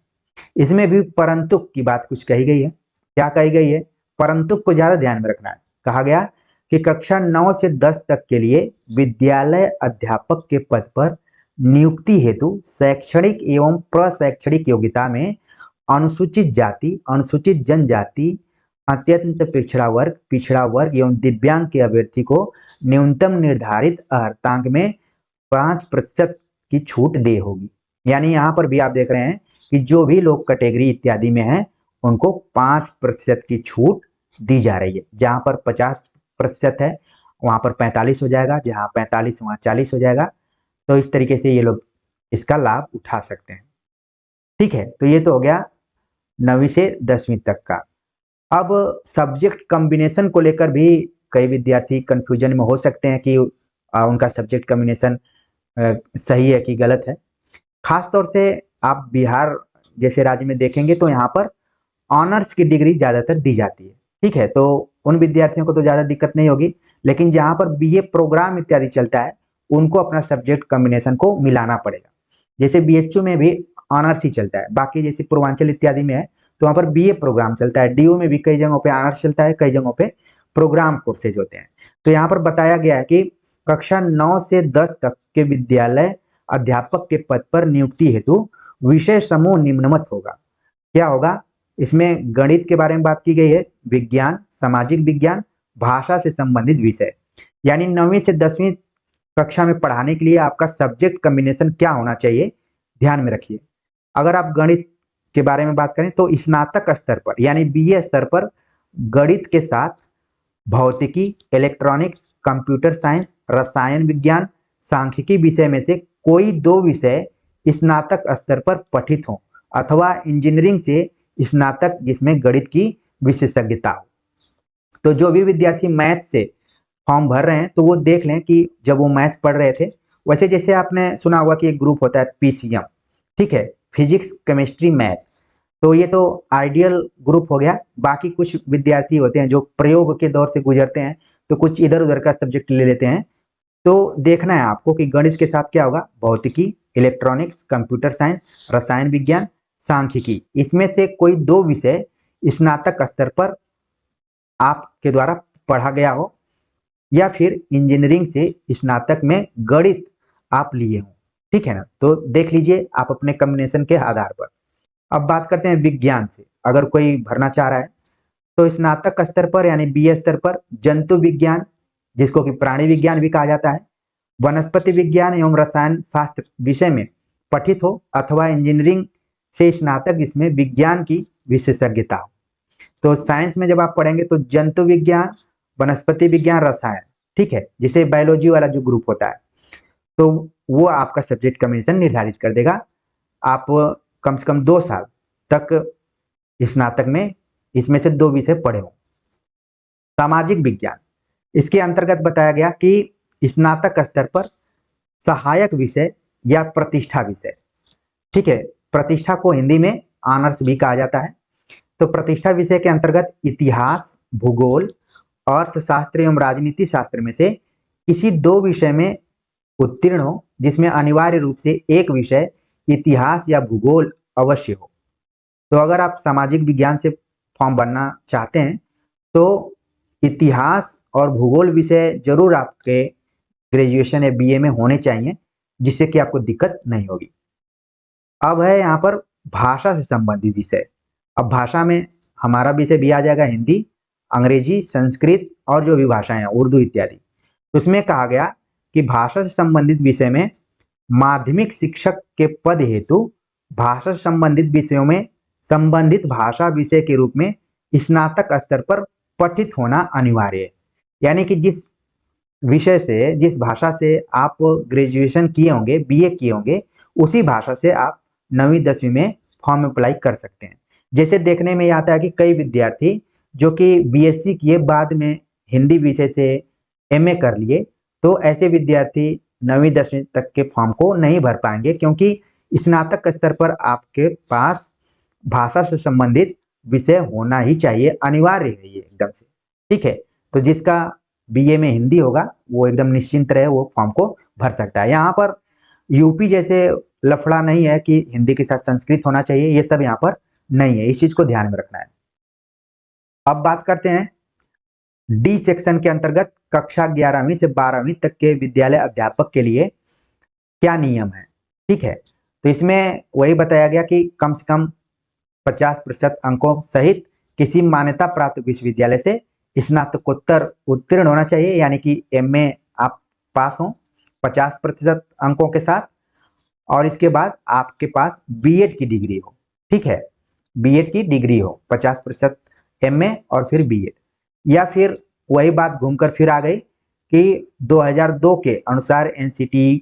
इसमें भी परंतु की बात कुछ कही गई है। क्या कही गई है? परंतु को ज्यादा ध्यान में रखना है। कहा गया कि कक्षा 9 से 10 तक के लिए विद्यालय अध्यापक के पद पर नियुक्ति हेतु शैक्षणिक एवं प्रशैक्षणिक योग्यता में अनुसूचित जाति, अनुसूचित जनजाति, अत्यंत पिछड़ा वर्ग एवं दिव्यांग के अभ्यर्थी को न्यूनतम निर्धारित अर्हतांक में 5% की छूट दे होगी। यानी यहाँ पर भी आप देख रहे हैं कि जो भी लोग कैटेगरी इत्यादि में हैं उनको 5% की छूट दी जा रही है। जहाँ पर 50% है वहाँ पर 45 हो जाएगा, जहाँ 45 वहाँ 40 हो जाएगा। तो इस तरीके से ये लोग इसका लाभ उठा सकते हैं। ठीक है, तो ये तो हो गया 9वीं से 10वीं तक का। अब सब्जेक्ट कॉम्बिनेशन को लेकर भी कई विद्यार्थी कंफ्यूजन में हो सकते हैं कि उनका सब्जेक्ट कॉम्बिनेशन सही है कि गलत है। खासतौर से आप बिहार जैसे राज्य में देखेंगे तो यहाँ पर ऑनर्स की डिग्री ज़्यादातर दी जाती है। ठीक है, तो उन विद्यार्थियों को तो ज़्यादा दिक्कत नहीं होगी, लेकिन जहाँ पर BA प्रोग्राम इत्यादि चलता है उनको अपना सब्जेक्ट कॉम्बिनेशन को मिलाना पड़ेगा। जैसे BHU में भी ऑनर्स ही चलता है, बाकी जैसे पूर्वांचल इत्यादि में है तो वहाँ पर BA प्रोग्राम चलता है। DU में भी कई जगहों पे ऑनर्स चलता है, कई जगहों पे प्रोग्राम कोर्सेज होते हैं। तो यहाँ पर बताया गया है कि कक्षा 9 से 10 तक के विद्यालय अध्यापक के पद पर नियुक्ति हेतु विषय समूह निम्नमत होगा। क्या होगा? इसमें गणित के बारे में बात की गई है, विज्ञान, सामाजिक विज्ञान, भाषा से संबंधित विषय। यानी 9वीं से 10वीं कक्षा में पढ़ाने के लिए आपका सब्जेक्ट कॉम्बिनेशन क्या होना चाहिए, ध्यान में रखिए। अगर आप गणित के बारे में बात करें तो स्नातक स्तर पर यानी BA स्तर पर गणित के साथ भौतिकी, इलेक्ट्रॉनिक्स, कंप्यूटर साइंस, रसायन विज्ञान, सांख्यिकी विषय में से कोई 2 विषय स्नातक स्तर पर पठित हो, अथवा इंजीनियरिंग से स्नातक जिसमें गणित की विशेषज्ञता हो। तो जो भी विद्यार्थी मैथ से फॉर्म भर रहे हैं तो वो देख लें कि जब वो मैथ पढ़ रहे थे, वैसे जैसे आपने सुना होगा कि एक ग्रुप होता है PCM, ठीक है, फिजिक्स केमिस्ट्री मैथ, तो ये तो आइडियल ग्रुप हो गया। बाकी कुछ विद्यार्थी होते हैं जो प्रयोग के दौर से गुजरते हैं, तो कुछ इधर उधर का सब्जेक्ट ले लेते हैं। तो देखना है आपको कि गणित के साथ क्या होगा, भौतिकी, इलेक्ट्रॉनिक्स, कंप्यूटर साइंस, रसायन विज्ञान, सांख्यिकी, इसमें से कोई दो विषय स्नातक स्तर पर आपके द्वारा पढ़ा गया हो, या फिर इंजीनियरिंग से स्नातक में गणित आप लिए हो। ठीक है ना, तो देख लीजिए आप अपने कॉम्बिनेशन के आधार पर। अब बात करते हैं विज्ञान से, अगर कोई भरना चाह रहा है तो स्नातक स्तर पर यानी बीए स्तर पर जंतु विज्ञान, जिसको कि प्राणी विज्ञान भी कहा जाता है, वनस्पति विज्ञान एवं रसायन शास्त्र विषय में पठित हो, अथवा इंजीनियरिंग से स्नातक इसमें विज्ञान की विशेषज्ञता हो। तो साइंस में जब आप पढ़ेंगे तो जंतु विज्ञान, वनस्पति विज्ञान, रसायन, ठीक है, जिसे बायोलॉजी वाला जो ग्रुप होता है, तो वो आपका सब्जेक्ट कॉम्बिनेशन निर्धारित कर देगा। आप कम से कम 2 साल तक स्नातक में इसमें से 2 विषय पढ़े हो। सामाजिक विज्ञान, इसके अंतर्गत बताया गया कि स्नातक स्तर पर सहायक विषय या प्रतिष्ठा विषय, ठीक है, प्रतिष्ठा को हिंदी में ऑनर्स भी कहा जाता है। तो प्रतिष्ठा विषय के अंतर्गत इतिहास, भूगोल, अर्थशास्त्र एवं राजनीति शास्त्र में से किसी 2 विषय में उत्तीर्ण हो, जिसमें अनिवार्य रूप से एक विषय इतिहास या भूगोल अवश्य हो। तो अगर आप सामाजिक विज्ञान से फॉर्म भरना चाहते हैं तो इतिहास और भूगोल विषय जरूर आपके ग्रेजुएशन या बीए में होने चाहिए, जिससे कि आपको दिक्कत नहीं होगी। अब है यहाँ पर भाषा से संबंधित विषय। अब भाषा में हमारा विषय भी आ जाएगा हिंदी, अंग्रेजी, संस्कृत और जो भी भाषाएं हैं, उर्दू इत्यादि। तो उसमें कहा गया कि भाषा से संबंधित विषय में माध्यमिक शिक्षक के पद हेतु भाषा से संबंधित विषयों में संबंधित भाषा विषय के रूप में स्नातक स्तर पर पठित होना अनिवार्य है। यानी कि जिस विषय से, जिस भाषा से आप ग्रेजुएशन किए होंगे, बीए किए होंगे, उसी भाषा से आप 9वीं 10वीं में फॉर्म अप्लाई कर सकते हैं। जैसे देखने में आता है कि कई विद्यार्थी जो कि बीएससी किए बाद में हिंदी विषय से एमए कर लिए, तो ऐसे विद्यार्थी 9वीं 10वीं तक के फॉर्म को नहीं भर पाएंगे, क्योंकि स्नातक स्तर पर आपके पास भाषा से संबंधित विषय होना ही चाहिए, अनिवार्य है ये एकदम से। ठीक है, तो जिसका बीए में हिंदी होगा वो एकदम निश्चिंत रहे, वो फॉर्म को भर सकता है। यहाँ पर यूपी जैसे लफड़ा नहीं है कि हिंदी के साथ संस्कृत होना चाहिए, ये सब यहाँ पर नहीं है, इस चीज को ध्यान में रखना है। अब बात करते हैं डी सेक्शन के अंतर्गत कक्षा 11वीं से 12वीं तक के विद्यालय अध्यापक के लिए क्या नियम है। ठीक है, तो इसमें वही बताया गया कि कम से कम 50% अंकों सहित किसी मान्यता प्राप्त विश्वविद्यालय से स्नातकोत्तर उत्तीर्ण होना चाहिए, यानी कि एमए आप पास हो 50% अंकों के साथ, और इसके बाद आपके पास बीएड की डिग्री हो। ठीक है, बीएड की डिग्री हो, 50% एमए और फिर बीएड। या फिर वही बात घूमकर फिर आ गई कि 2002 के अनुसार एनसीटी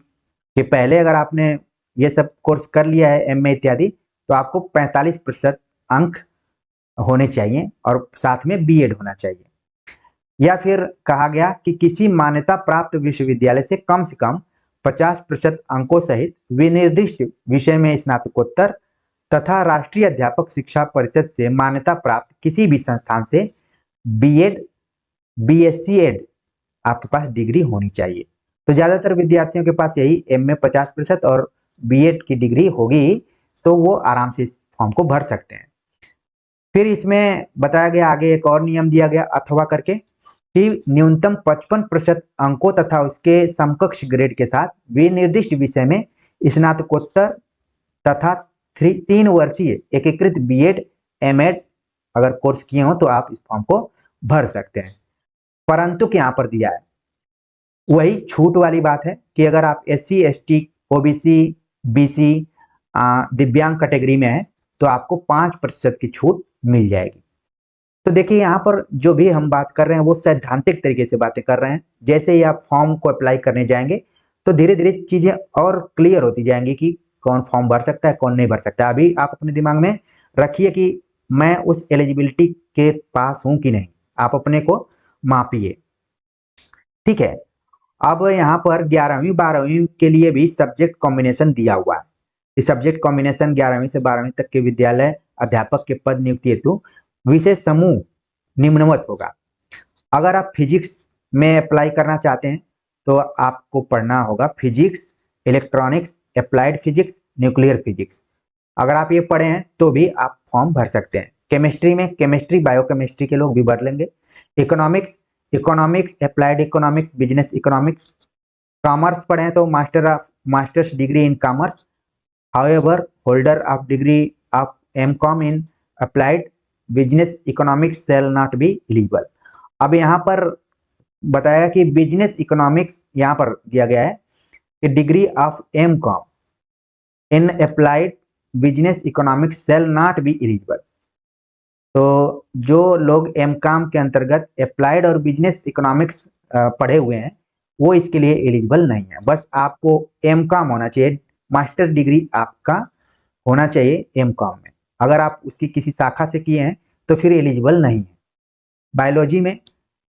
के पहले अगर आपने ये सब कोर्स कर लिया है, एमए इत्यादि, तो आपको 45% अंक होने चाहिए और साथ में बीएड होना चाहिए। या फिर कहा गया कि किसी मान्यता प्राप्त विश्वविद्यालय से कम 50% अंकों सहित विनिर्दिष्ट विषय में स्नातकोत्तर तथा राष्ट्रीय अध्यापक शिक्षा परिषद से मान्यता प्राप्त किसी भी संस्थान से बीएड, बीएससी एड आपके पास डिग्री होनी चाहिए। तो ज्यादातर विद्यार्थियों के पास यही एमए 50% और बीएड की डिग्री होगी, तो वो आराम से इस फॉर्म को भर सकते हैं। फिर इसमें बताया गया, आगे एक और नियम दिया गया अथवा करके, कि न्यूनतम 55% अंकों तथा उसके समकक्ष ग्रेड के साथ विनिर्दिष्ट विषय में स्नातकोत्तर तथा 3 वर्षीय एकीकृत बीएड एमएड अगर कोर्स किए हो तो आप इस फॉर्म को भर सकते हैं। परंतु यहाँ पर दिया है वही छूट वाली बात है कि अगर आप एससी, एसटी, ओबीसी, बीसी, दिव्यांग कैटेगरी में है तो आपको 5% की छूट मिल जाएगी। तो देखिए यहाँ पर जो भी हम बात कर रहे हैं वो सैद्धांतिक तरीके से बातें कर रहे हैं। जैसे ही आप फॉर्म को अप्लाई करने जाएंगे तो धीरे धीरे चीजें और क्लियर होती जाएंगी कि कौन फॉर्म भर सकता है, कौन नहीं भर सकता। अभी आप अपने दिमाग में रखिए कि मैं उस एलिजिबिलिटी के पास हूं कि नहीं, आप अपने को मापिए। ठीक है, अब यहाँ पर 11वीं 12वीं के लिए भी सब्जेक्ट कॉम्बिनेशन दिया हुआ है। इस सब्जेक्ट कॉम्बिनेशन 11वीं से 12वीं तक के विद्यालय अध्यापक के पद नियुक्ति हेतु विषय समूह निम्नवत होगा। अगर आप फिजिक्स में अप्लाई करना चाहते हैं तो आपको पढ़ना होगा physics, electronics, applied physics, nuclear physics. अगर आप ये पढ़े हैं तो भी आप फॉर्म भर सकते हैं। केमिस्ट्री में केमिस्ट्री, बायोकेमिस्ट्री के लोग भी भर लेंगे। Economics, economics, applied economics, business economics. Commerce पढ़े हैं तो masters degree in commerce, however holder of degree of MCom in applied business economics shall not be eligible. अब यहाँ पर बताया कि बिजनेस इकोनॉमिक्स यहाँ पर दिया गया है कि degree of MCom in applied business economics shall not be eligible. तो जो लोग एमकॉम के अंतर्गत अप्लाइड और बिजनेस इकोनॉमिक्स पढ़े हुए हैं वो इसके लिए एलिजिबल नहीं है। बस आपको एमकॉम होना चाहिए, मास्टर डिग्री आपका होना चाहिए एमकॉम में। अगर आप उसकी किसी शाखा से किए हैं तो फिर एलिजिबल नहीं है। बायोलॉजी में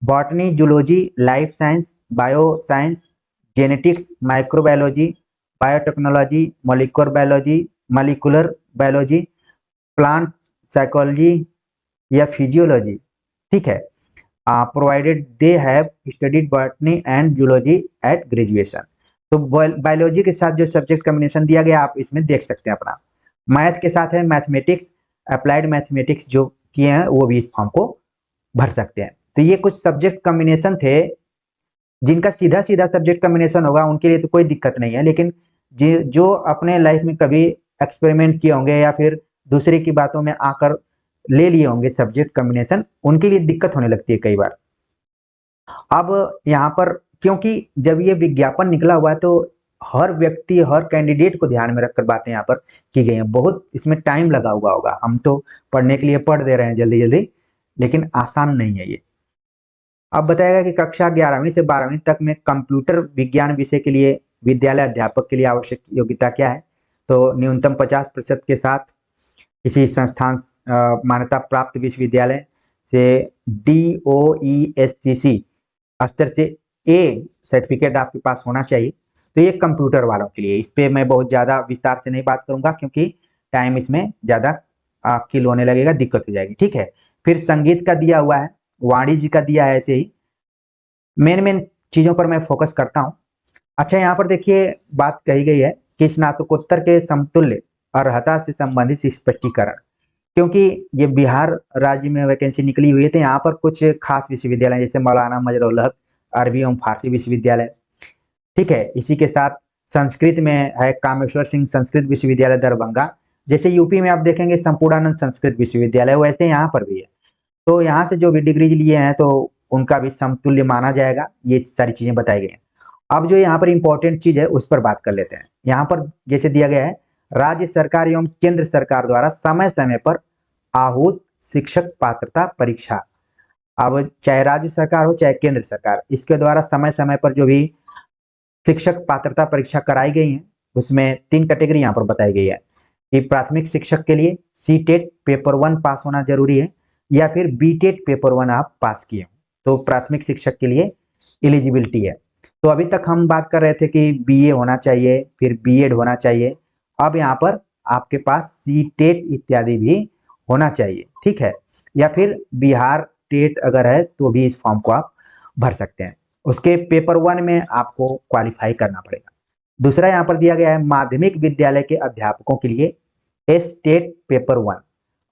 botany, zoology, life science, bio science, genetics, microbiology, biotechnology, molecular biology, plant psychology या फिजियोलॉजी, ठीक है, provided they have studied botany and zoology at graduation. तो बायोलॉजी के साथ जो सब्जेक्ट कॉम्बिनेशन दिया गया आप इसमें देख सकते हैं अपना। मैथ के साथ है मैथमेटिक्स, अप्लाइड मैथमेटिक्स जो किए हैं वो भी इस फॉर्म को भर सकते हैं। तो ये कुछ सब्जेक्ट कॉम्बिनेशन थे। जिनका सीधा सीधा सब्जेक्ट कॉम्बिनेशन होगा उनके लिए तो कोई दिक्कत नहीं है, लेकिन जो अपने लाइफ में कभी एक्सपेरिमेंट किए होंगे या फिर दूसरे की बातों में आकर ले लिए होंगे सब्जेक्ट कॉम्बिनेशन, उनके लिए दिक्कत होने लगती है कई बार। अब यहाँ पर क्योंकि जब ये विज्ञापन निकला हुआ है तो हर व्यक्ति, हर कैंडिडेट को ध्यान में रखकर बातें यहाँ पर की गई हैं। बहुत इसमें टाइम लगा हुआ होगा, हम तो पढ़ने के लिए पढ़ दे रहे हैं जल्दी जल्दी, लेकिन आसान नहीं है ये। अब बताएगा कि कक्षा 11वीं से 12वीं तक में कंप्यूटर विज्ञान विषय के लिए विद्यालय अध्यापक के लिए आवश्यक योग्यता क्या है। तो न्यूनतम 50% के साथ किसी संस्थान मान्यता प्राप्त विश्वविद्यालय से DOESCC स्तर से A सर्टिफिकेट आपके पास होना चाहिए। तो ये कंप्यूटर वालों के लिए, इस पे मैं बहुत ज़्यादा विस्तार से नहीं बात करूंगा क्योंकि टाइम इसमें ज़्यादा किल होने लगेगा, दिक्कत हो जाएगी, ठीक है। फिर संगीत का दिया हुआ है, वाणिज्य का दिया है, ऐसे ही मेन चीज़ों पर मैं फोकस करता हूँ। अच्छा, यहाँ पर देखिए बात कही गई है कि स्नातकोत्तर के समतुल्य अर्हता से संबंधित स्पष्टीकरण, क्योंकि ये बिहार राज्य में वैकेंसी निकली हुई है तो यहाँ पर कुछ खास विश्वविद्यालय जैसे मौलाना मजरुल हक अरबी एवं फारसी विश्वविद्यालय, ठीक है। इसी के साथ संस्कृत में है कामेश्वर सिंह संस्कृत विश्वविद्यालय दरभंगा। जैसे यूपी में आप देखेंगे संपूर्णानंद संस्कृत विश्वविद्यालय, वैसे यहाँ पर भी है। तो यहाँ से जो भी डिग्री लिए हैं तो उनका भी समतुल्य माना जाएगा। ये सारी चीजें बताई गई हैं। अब जो यहाँ पर इंपॉर्टेंट चीज है उस पर बात कर लेते हैं। यहाँ पर जैसे दिया गया है, राज्य सरकार एवं केंद्र सरकार द्वारा समय समय पर आहूत शिक्षक पात्रता परीक्षा। अब चाहे राज्य सरकार हो चाहे केंद्र सरकार, इसके द्वारा समय समय पर जो भी शिक्षक पात्रता परीक्षा कराई गई है उसमें 3 कैटेगरी यहाँ पर बताई गई है कि प्राथमिक शिक्षक के लिए CTET पेपर 1 पास होना जरूरी है या फिर BTET पेपर 1 आप पास किए हो तो प्राथमिक शिक्षक के लिए एलिजिबिलिटी है। तो अभी तक हम बात कर रहे थे कि BA होना चाहिए, फिर B.Ed होना चाहिए। अब यहाँ पर आपके पास CTET इत्यादि भी होना चाहिए, ठीक है, या फिर बिहार टेट अगर है तो भी इस फॉर्म को आप भर सकते हैं। उसके पेपर 1 में आपको क्वालिफाई करना पड़ेगा। दूसरा यहाँ पर दिया गया है माध्यमिक विद्यालय के अध्यापकों के लिए STET पेपर 1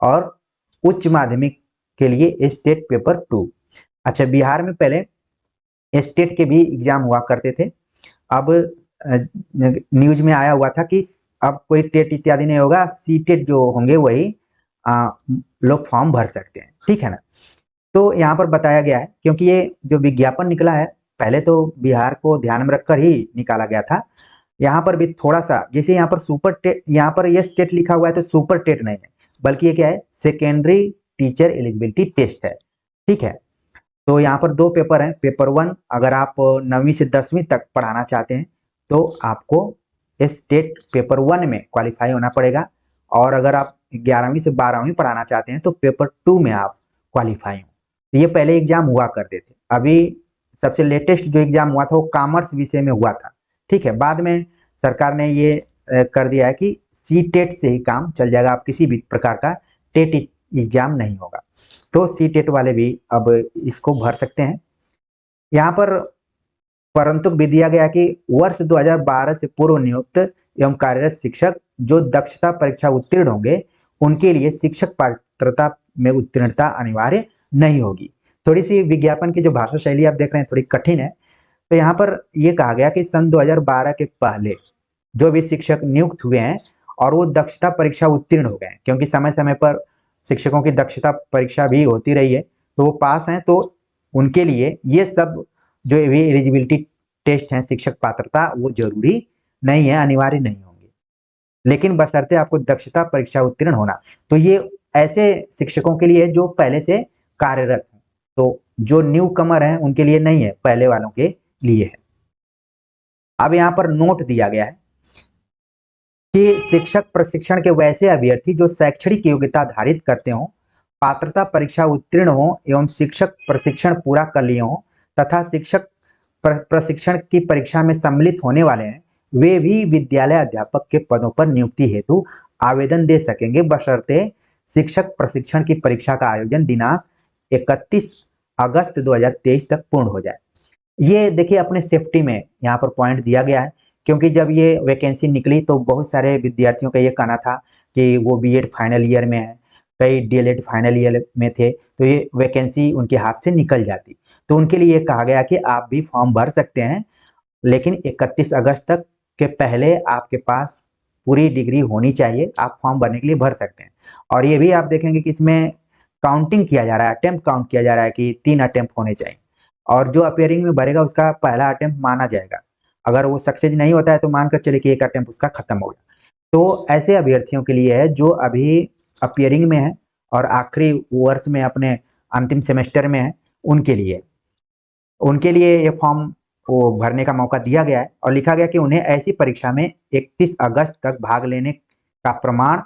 और उच्च माध्यमिक के लिए STET पेपर 2। अच्छा, बिहार में पहले STET के भी एग्जाम हुआ करते थे। अब न्यूज में आया हुआ था कि अब कोई टेट इत्यादि नहीं होगा, CTET जो होंगे वही लोग फॉर्म भर सकते हैं, ठीक है ना। तो यहाँ पर बताया गया है क्योंकि ये जो विज्ञापन निकला है पहले तो बिहार को ध्यान में रखकर ही निकाला गया था। यहाँ पर भी थोड़ा सा, जैसे यहाँ पर सुपर टेट, यहाँ पर ये टेट लिखा हुआ है तो सुपर टेट नहीं है, बल्कि ये क्या है, सेकेंडरी टीचर एलिजिबिलिटी टेस्ट है, ठीक है। तो यहाँ पर 2 पेपर हैं। पेपर 1 अगर आप 9वीं से 10वीं तक पढ़ाना चाहते हैं तो आपको STET पेपर 1 में क्वालिफाई होना पड़ेगा, और अगर आप 11वीं से 12वीं पढ़ाना चाहते हैं तो पेपर 2 में आप क्वालिफाई हो। तो ये पहले एग्जाम हुआ करते थे। अभी सबसे लेटेस्ट जो एग्जाम हुआ था वो कॉमर्स विषय में हुआ था, ठीक है। बाद में सरकार ने ये कर दिया है कि CTET से ही काम चल जाएगा, आप किसी भी प्रकार का टेट एग्जाम नहीं होगा। तो सी टेट वाले भी अब इसको भर सकते हैं। यहाँ पर परंतु विधि दिया गया कि वर्ष 2012 से पूर्व नियुक्त एवं कार्यरत शिक्षक जो दक्षता परीक्षा उत्तीर्ण होंगे उनके लिए शिक्षक पात्रता में उत्तीर्णता अनिवार्य नहीं होगी। थोड़ी सी विज्ञापन की जो भाषा शैली आप देख रहे हैं थोड़ी कठिन है। तो यहाँ पर यह कहा गया कि सन 2012 के पहले जो भी शिक्षक नियुक्त हुए हैं और वो दक्षता परीक्षा उत्तीर्ण हो गए हैं, क्योंकि समय समय पर शिक्षकों की दक्षता परीक्षा भी होती रही है, तो वो पास हैं, तो उनके लिए ये सब जो भी एलिजिबिलिटी टेस्ट हैं शिक्षक पात्रता वो जरूरी नहीं है, अनिवार्य नहीं होंगे, लेकिन बशर्ते आपको दक्षता परीक्षा उत्तीर्ण होना। तो ये ऐसे शिक्षकों के लिए जो पहले से कार्यरत हैं, तो जो न्यू कमर हैं उनके लिए नहीं है, पहले वालों के लिए है। अब यहाँ पर नोट दिया गया है कि शिक्षक प्रशिक्षण के वैसे अभ्यर्थी जो शैक्षणिक योग्यता धारित करते हो, पात्रता परीक्षा उत्तीर्ण हो एवं शिक्षक प्रशिक्षण पूरा कर लिए हो तथा शिक्षक प्रशिक्षण की परीक्षा में सम्मिलित होने वाले हैं, वे भी विद्यालय अध्यापक के पदों पर नियुक्ति हेतु आवेदन दे सकेंगे, बशर्ते शिक्षक प्रशिक्षण की परीक्षा का आयोजन दिनांक 31 अगस्त 2023 तक पूर्ण हो जाए। ये देखिए अपने सेफ्टी में यहाँ पर पॉइंट दिया गया है, क्योंकि जब ये वैकेंसी निकली तो बहुत सारे विद्यार्थियों का ये कहना था कि वो बीएड फाइनल ईयर में है, कई डीएलएड फाइनल ईयर में थे, तो ये वैकेंसी उनके हाथ से निकल जाती। तो उनके लिए कहा गया कि आप भी फॉर्म भर सकते हैं, लेकिन 31 अगस्त तक के पहले आपके पास पूरी डिग्री होनी चाहिए, आप फॉर्म भरने के लिए भर सकते हैं। और ये भी आप देखेंगे कि इसमें काउंटिंग किया जा रहा है, अटेम्प्ट काउंट किया जा रहा है कि 3 अटेम्प्ट होने चाहिए, और जो अपियरिंग में भरेगा उसका पहला अटेम्प्ट माना जाएगा। अगर वो सक्सेस नहीं होता है तो मानकर चले कि एक अटेम्प्ट उसका खत्म हो गया। तो ऐसे अभ्यर्थियों के लिए है जो अभी अपियरिंग में है और आखिरी वर्ष में अपने अंतिम सेमेस्टर में है, उनके लिए ये फॉर्म को भरने का मौका दिया गया है, और लिखा गया कि उन्हें ऐसी परीक्षा में 31 अगस्त तक भाग लेने का प्रमाण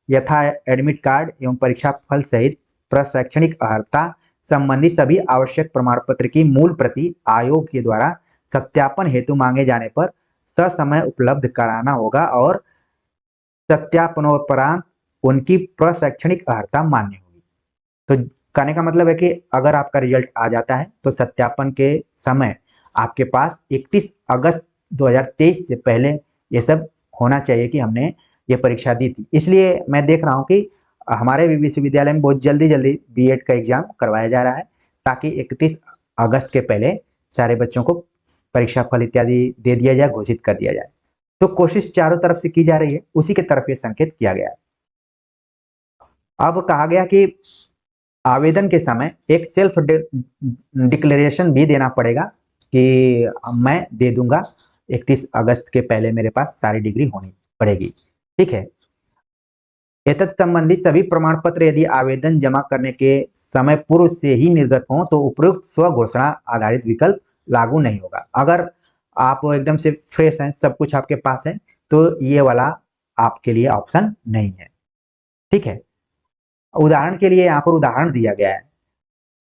यथा एडमिट कार्ड एवं परीक्षा फल सहित प्रशैक्षणिक अर्हता संबंधी सभी आवश्यक प्रमाण पत्र की मूल प्रति आयोग के द्वारा सत्यापन हेतु मांगे जाने पर ससमय उपलब्ध कराना होगा, और सत्यापनोपरांत उनकी प्रशैक्षणिक अर्हता मान्य होगी। तो कहने का मतलब है कि अगर आपका रिजल्ट आ जाता है तो सत्यापन के समय आपके पास 31 अगस्त 2023 से पहले ये सब होना चाहिए कि हमने ये परीक्षा दी थी। इसलिए मैं देख रहा हूँ कि हमारे भी विश्वविद्यालय में बहुत जल्दी जल्दी बीएड का एग्जाम करवाया जा रहा है, ताकि 31 अगस्त के पहले सारे बच्चों को परीक्षा फल इत्यादि दे दिया जाए, घोषित कर दिया जाए। तो कोशिश चारों तरफ से की जा रही है, उसी के तरफ ये संकेत किया गया है। अब कहा गया कि आवेदन के समय एक सेल्फ डिक्लेरेशन भी देना पड़ेगा कि मैं दे दूंगा, 31 अगस्त के पहले मेरे पास सारी डिग्री होनी पड़ेगी। ठीक है, एतत् संबंधी सभी प्रमाण पत्र यदि आवेदन जमा करने के समय पूर्व से ही निर्गत हों तो उपयुक्त स्व घोषणा आधारित विकल्प लागू नहीं होगा। अगर आप एकदम से फ्रेश हैं, सब कुछ आपके पास है, तो ये वाला आपके लिए ऑप्शन नहीं है। ठीक है, उदाहरण के लिए यहाँ पर उदाहरण दिया गया है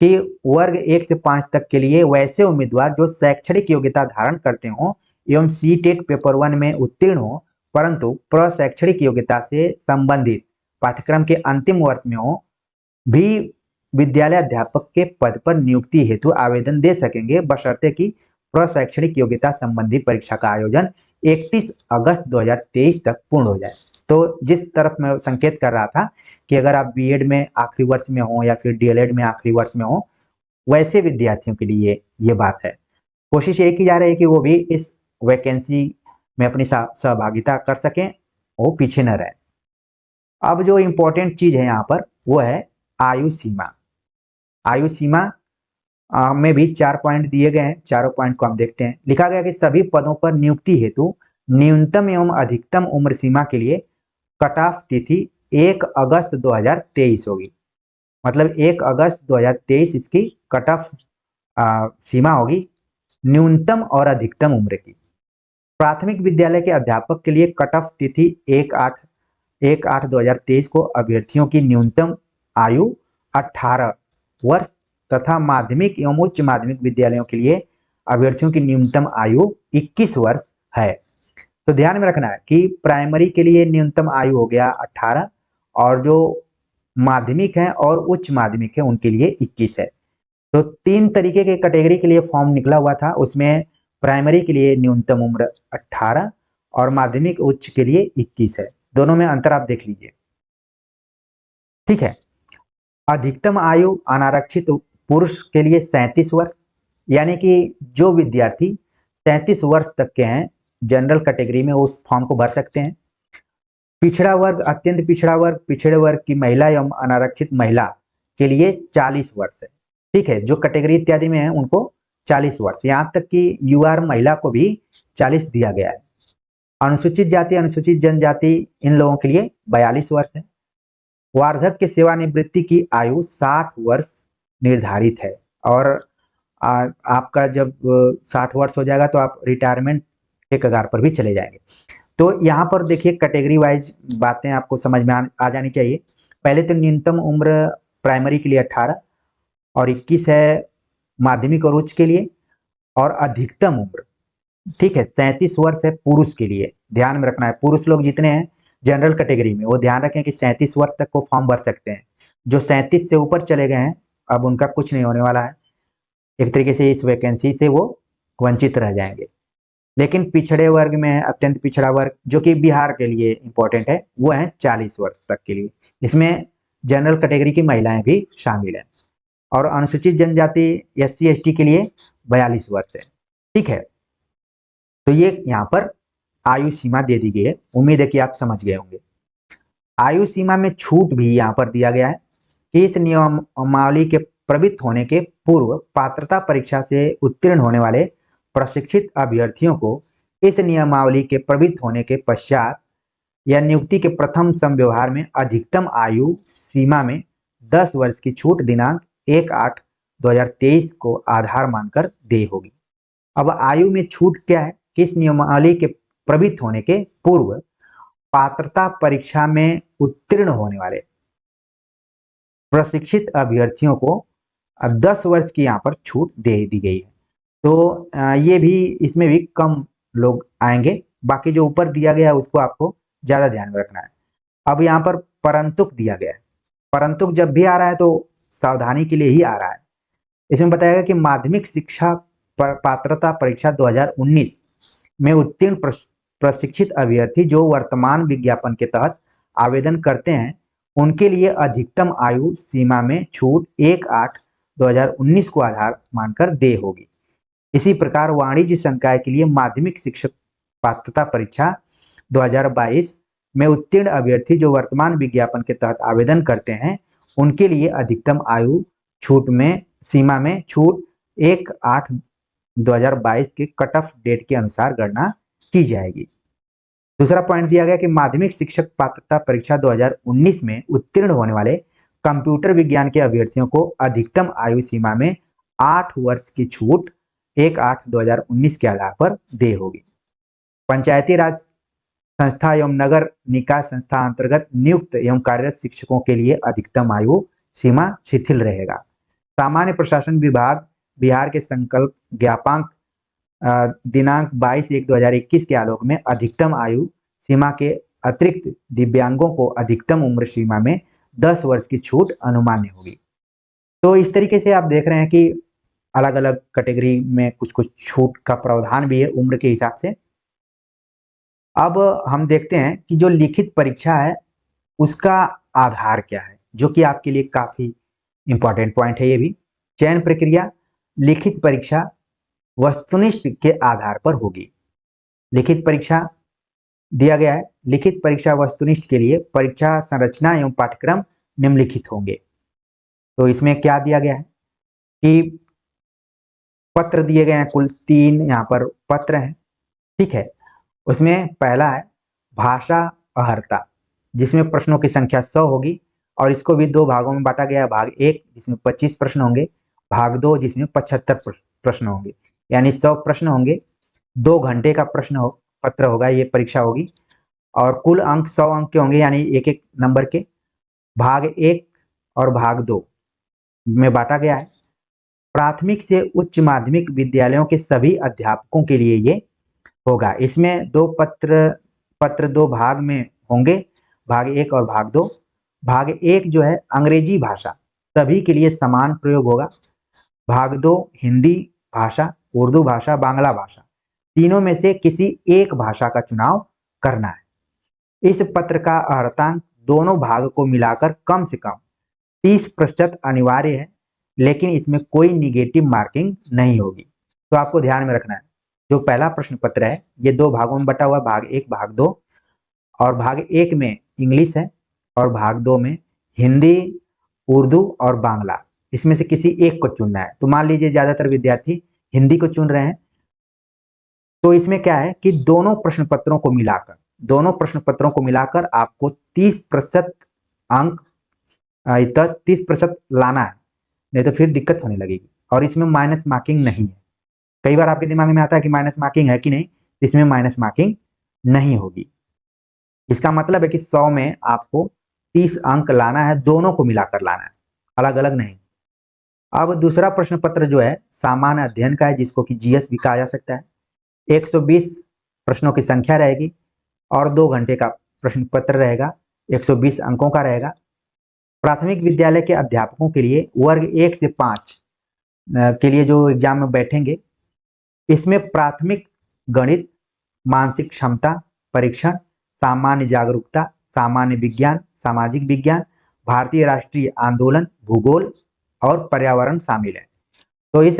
कि वर्ग 1 से 5 तक के लिए वैसे उम्मीदवार जो शैक्षणिक योग्यता धारण करते हों एवं सी टेट पेपर 1 में उत्तीर्ण हो, परंतु प्रशैक्षणिक योग्यता से संबंधित पाठ्यक्रम के अंतिम वर्ष में हो, भी विद्यालय अध्यापक के पद पर नियुक्ति हेतु आवेदन दे सकेंगे, बशर्ते कि प्रशैक्षणिक योग्यता संबंधी परीक्षा का आयोजन 31 अगस्त 2023 तक पूर्ण हो जाए। तो जिस तरफ मैं संकेत कर रहा था कि अगर आप बीएड में आखिरी वर्ष में हो या फिर डीएलएड में आखिरी वर्ष में हो, वैसे विद्यार्थियों के लिए ये बात है। कोशिश ये की जा रही है कि वो भी इस वैकेंसी में अपनी सहभागिता कर सकें, वो पीछे न रहे। अब जो इम्पोर्टेंट चीज है यहाँ पर वो है आयु सीमा। आयु सीमा में भी 4 पॉइंट दिए गए हैं, चारों पॉइंट को हम देखते हैं। लिखा गया कि सभी पदों पर नियुक्ति हेतु न्यूनतम एवं अधिकतम उम्र सीमा के लिए कट ऑफ तिथि 1 अगस्त 2023 होगी। मतलब 1 अगस्त 2023 इसकी कट ऑफ सीमा होगी न्यूनतम और अधिकतम उम्र की। प्राथमिक विद्यालय के अध्यापक के लिए कट ऑफ तिथि 1/8/2023 को अभ्यर्थियों की न्यूनतम आयु 18 वर्ष तथा माध्यमिक एवं उच्च माध्यमिक विद्यालयों के लिए अभ्यर्थियों की न्यूनतम आयु 21 वर्ष है। तो ध्यान में रखना है कि प्राइमरी के लिए न्यूनतम आयु हो गया 18, और जो माध्यमिक हैं और उच्च माध्यमिक है उनके लिए 21 है। तो 3 तरीके के कैटेगरी के लिए फॉर्म निकला हुआ था, उसमें प्राइमरी के लिए न्यूनतम उम्र 18 और माध्यमिक उच्च के लिए 21 है। दोनों में अंतर आप देख लीजिए, ठीक है। अधिकतम आयु अनारक्षित पुरुष के लिए 37 वर्ष, यानी कि जो विद्यार्थी 37 वर्ष तक के हैं जनरल कैटेगरी में उस फॉर्म को भर सकते हैं। पिछड़ा वर्ग, अत्यंत पिछड़ा वर्ग, पिछड़े वर्ग की महिला एवं अनारक्षित महिला के लिए 40 वर्ष है, ठीक है। जो कैटेगरी इत्यादि में है उनको 40 वर्ष, यहाँ तक कि यूआर महिला को भी 40 दिया गया है। अनुसूचित जाति, अनुसूचित जनजाति इन लोगों के लिए 42 वर्ष है। वार्धक्य सेवानिवृत्ति की आयु 60 वर्ष निर्धारित है और आपका जब 60 वर्ष हो जाएगा तो आप रिटायरमेंट के कगार पर भी चले जाएंगे। तो यहाँ पर देखिए कैटेगरी वाइज बातें आपको समझ में आ जानी चाहिए। पहले तो न्यूनतम उम्र प्राइमरी के लिए 18 और 21 है माध्यमिक और उच्च के लिए, और अधिकतम उम्र, ठीक है, 37 वर्ष है पुरुष के लिए। ध्यान में रखना है, पुरुष लोग जितने हैं जनरल कैटेगरी में वो ध्यान रखें कि 37 वर्ष तक को फॉर्म भर सकते हैं। जो 37 से ऊपर चले गए हैं अब उनका कुछ नहीं होने वाला है, एक तरीके से इस वैकेंसी से वो वंचित रह जाएंगे। लेकिन पिछड़े वर्ग में है, अत्यंत पिछड़ा वर्ग जो कि बिहार के लिए इंपॉर्टेंट है, वो है 40 वर्ष तक के लिए। इसमें जनरल कैटेगरी की महिलाएं भी शामिल हैं। और अनुसूचित जनजाति SC ST के लिए 42 वर्ष है, ठीक है। तो ये यहाँ पर आयु सीमा दे दी गई है, उम्मीद है कि आप समझ गए होंगे। आयु सीमा में छूट भी यहाँ पर दिया गया है कि इस नियमावली के प्रवृत्त होने के पूर्व पात्रता परीक्षा से उत्तीर्ण होने वाले प्रशिक्षित अभ्यर्थियों को इस नियमावली के प्रवृत्त होने के पश्चात या नियुक्ति के प्रथम समव्यवहार में अधिकतम आयु सीमा में 10 वर्ष की छूट दिनांक 1/8/2023 को आधार मानकर दे होगी। अब आयु में छूट क्या है कि इस नियमावली के प्रवृत्त होने के पूर्व पात्रता परीक्षा में उत्तीर्ण होने वाले प्रशिक्षित अभ्यर्थियों को 10 वर्ष की यहाँ पर छूट दे दी गई है। तो ये भी, इसमें भी कम लोग आएंगे, बाकी जो ऊपर दिया गया है उसको आपको ज्यादा ध्यान में रखना है। अब यहाँ पर परंतुक दिया गया है, परंतुक जब भी आ रहा है तो सावधानी के लिए ही आ रहा है। इसमें बताया गया कि माध्यमिक शिक्षा पात्रता परीक्षा 2019 में उत्तीर्ण प्रशिक्षित अभ्यर्थी जो वर्तमान विज्ञापन के तहत आवेदन करते हैं उनके लिए अधिकतम आयु सीमा में छूट 1/8/2019 को आधार मानकर दे होगी। इसी प्रकार वाणिज्य संकाय के लिए माध्यमिक शिक्षक पात्रता परीक्षा 2022 में उत्तीर्ण अभ्यर्थी जो वर्तमान विज्ञापन के तहत आवेदन करते हैं उनके लिए अधिकतम आयु छूट में सीमा में छूट 1/8/2022 के कट ऑफ डेट के अनुसार गणना की जाएगी। दूसरा पॉइंट दिया गया कि माध्यमिक शिक्षक पात्रता परीक्षा 2019 में उत्तीर्ण होने वाले कंप्यूटर विज्ञान के अभ्यर्थियों को अधिकतम आयु सीमा में 8 वर्ष की छूट 1/8/2019 के आधार पर दे होगी। पंचायती राज संस्था एवं नगर निकाय संस्था अंतर्गत नियुक्त एवं कार्यरत शिक्षकों के लिए अधिकतम आयु सीमा शिथिल रहेगा। सामान्य प्रशासन विभाग बिहार के संकल्प ज्ञापांक दिनांक 22/1/2021 के आलोक में अधिकतम आयु सीमा के अतिरिक्त दिव्यांगों को अधिकतम उम्र सीमा में 10 वर्ष की छूट अनुमान्य होगी। तो इस तरीके से आप देख रहे हैं कि अलग अलग कैटेगरी में कुछ कुछ छूट का प्रावधान भी है उम्र के हिसाब से। अब हम देखते हैं कि जो लिखित परीक्षा है उसका आधार क्या है, जो कि आपके लिए काफी इंपॉर्टेंट पॉइंट है। ये भी चयन प्रक्रिया लिखित परीक्षा वस्तुनिष्ठ के आधार पर होगी। लिखित परीक्षा दिया गया है, लिखित परीक्षा वस्तुनिष्ठ के लिए परीक्षा संरचना एवं पाठ्यक्रम निम्नलिखित होंगे। तो इसमें क्या दिया गया है कि पत्र दिए गए हैं, कुल 3 यहाँ पर पत्र हैं, ठीक है। उसमें पहला है भाषा अहर्ता, जिसमें प्रश्नों की संख्या 100 होगी और इसको भी 2 भागों में बांटा गया है। भाग 1 जिसमें 25 प्रश्न होंगे, भाग 2 जिसमें 75 प्रश्न होंगे, यानी 100 प्रश्न होंगे। 2 घंटे का प्रश्न पत्र होगा, ये परीक्षा होगी और कुल अंक 100 अंक के होंगे, यानी एक एक नंबर के। भाग 1 और भाग 2 में बांटा गया है। प्राथमिक से उच्च माध्यमिक विद्यालयों के सभी अध्यापकों के लिए ये होगा। इसमें 2 पत्र 2 भाग में होंगे, भाग 1 और भाग 2। भाग 1 जो है अंग्रेजी भाषा, सभी के लिए समान प्रयोग होगा। भाग 2 हिंदी भाषा, उर्दू भाषा, बांग्ला भाषा, तीनों में से किसी एक भाषा का चुनाव करना है। इस पत्र का अर्हतांक दोनों भाग को मिलाकर कम से कम 30% अनिवार्य है, लेकिन इसमें कोई निगेटिव मार्किंग नहीं होगी। तो आपको ध्यान में रखना है, जो पहला प्रश्न पत्र है ये 2 भागों में बटा हुआ है, भाग 1 भाग 2, और भाग 1 में इंग्लिश है और भाग 2 में हिंदी, उर्दू और बांग्ला, इसमें से किसी एक को चुनना है। तो मान लीजिए ज्यादातर विद्यार्थी हिंदी को चुन रहे हैं, तो इसमें क्या है कि दोनों प्रश्न पत्रों को मिलाकर आपको 30% अंक 30% लाना है, नहीं तो फिर दिक्कत होने लगेगी। और इसमें माइनस मार्किंग नहीं है। कई बार आपके दिमाग में आता है कि माइनस मार्किंग है कि नहीं, इसमें माइनस मार्किंग नहीं होगी। इसका मतलब है कि 100 में आपको 30 अंक लाना है, दोनों को मिलाकर लाना है, अलग अलग नहीं। अब दूसरा प्रश्न पत्र जो है सामान्य अध्ययन का है, जिसको कि जीएस भी कहा जा सकता है। 120 प्रश्नों की संख्या रहेगी और 2 घंटे का प्रश्न पत्र रहेगा, 120 अंकों का रहेगा। प्राथमिक विद्यालय के अध्यापकों के लिए वर्ग 1 से 5 के लिए जो एग्जाम में बैठेंगे, इसमें प्राथमिक गणित, मानसिक क्षमता परीक्षण, सामान्य जागरूकता, सामान्य विज्ञान, सामाजिक विज्ञान, भारतीय राष्ट्रीय आंदोलन, भूगोल और पर्यावरण शामिल है। तो इस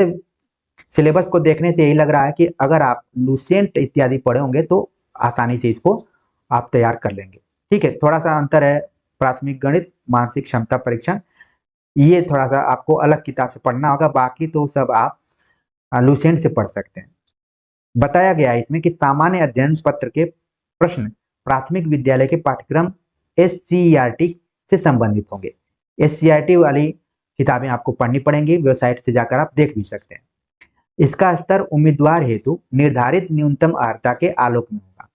सिलेबस को देखने से यही लग रहा है कि अगर आप लुसेंट इत्यादि पढ़े होंगे तो आसानी से इसको आप तैयार कर लेंगे। ठीक है, थोड़ा सा अंतर है, प्राथमिक गणित, मानसिक क्षमता परीक्षण, ये थोड़ा सा आपको अलग किताब से पढ़ना होगा, बाकी तो सब आप लुसेंट से पढ़ सकते हैं। बताया गया है इसमें कि सामान्य अध्ययन पत्र के प्रश्न प्राथमिक विद्यालय के पाठ्यक्रम SCERT से संबंधित होंगे। SCERT वाली किताबें आपको पढ़नी पड़ेंगी, वेबसाइट से जाकर आप देख भी सकते हैं। इसका स्तर उम्मीदवार हेतु निर्धारित न्यूनतम अर्हता के आलोक में होगा,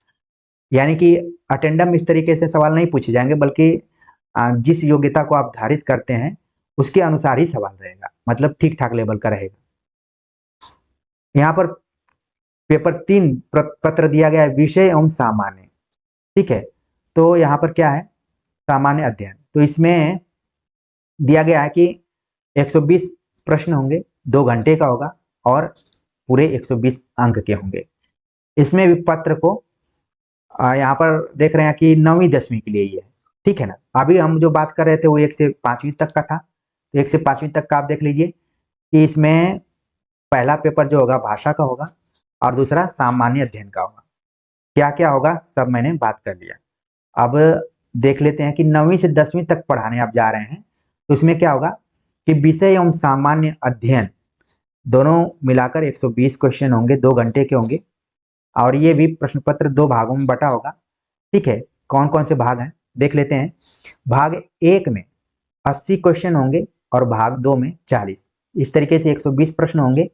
यानी कि अटेंडम इस तरीके से सवाल नहीं पूछे जाएंगे, बल्कि जिस योग्यता को आप धारित करते हैं उसके अनुसार ही सवाल रहेगा, मतलब ठीक ठाक लेवल का रहेगा। यहाँ पर पेपर 3 पत्र दिया गया है, विषय एवं सामान्य। ठीक है, तो यहाँ पर क्या है, सामान्य अध्ययन, तो इसमें दिया गया है कि 120 प्रश्न होंगे, 2 घंटे का होगा और पूरे 120 अंक के होंगे। इसमें भी पत्र को यहाँ पर देख रहे हैं कि 9वीं 10वीं के लिए ही है। ठीक है ना, अभी हम जो बात कर रहे थे वो 1 से 5वीं तक का था, तो 1 से 5वीं तक का आप देख लीजिए कि इसमें पहला पेपर जो होगा भाषा का होगा और दूसरा सामान्य अध्ययन का होगा। क्या क्या होगा सब मैंने बात कर लिया। अब देख लेते हैं कि 9वीं से 10वीं तक पढ़ाने आप जा रहे हैं, तो इसमें क्या होगा कि विषय एवं सामान्य अध्ययन दोनों मिलाकर 120 क्वेश्चन होंगे, 2 घंटे के होंगे, और ये भी प्रश्न पत्र 2 भागों में बटा होगा। ठीक है, कौन कौन से भाग हैं देख लेते हैं। भाग 1 में 80 क्वेश्चन होंगे और भाग 2 में 40, इस तरीके से 120 प्रश्न होंगे।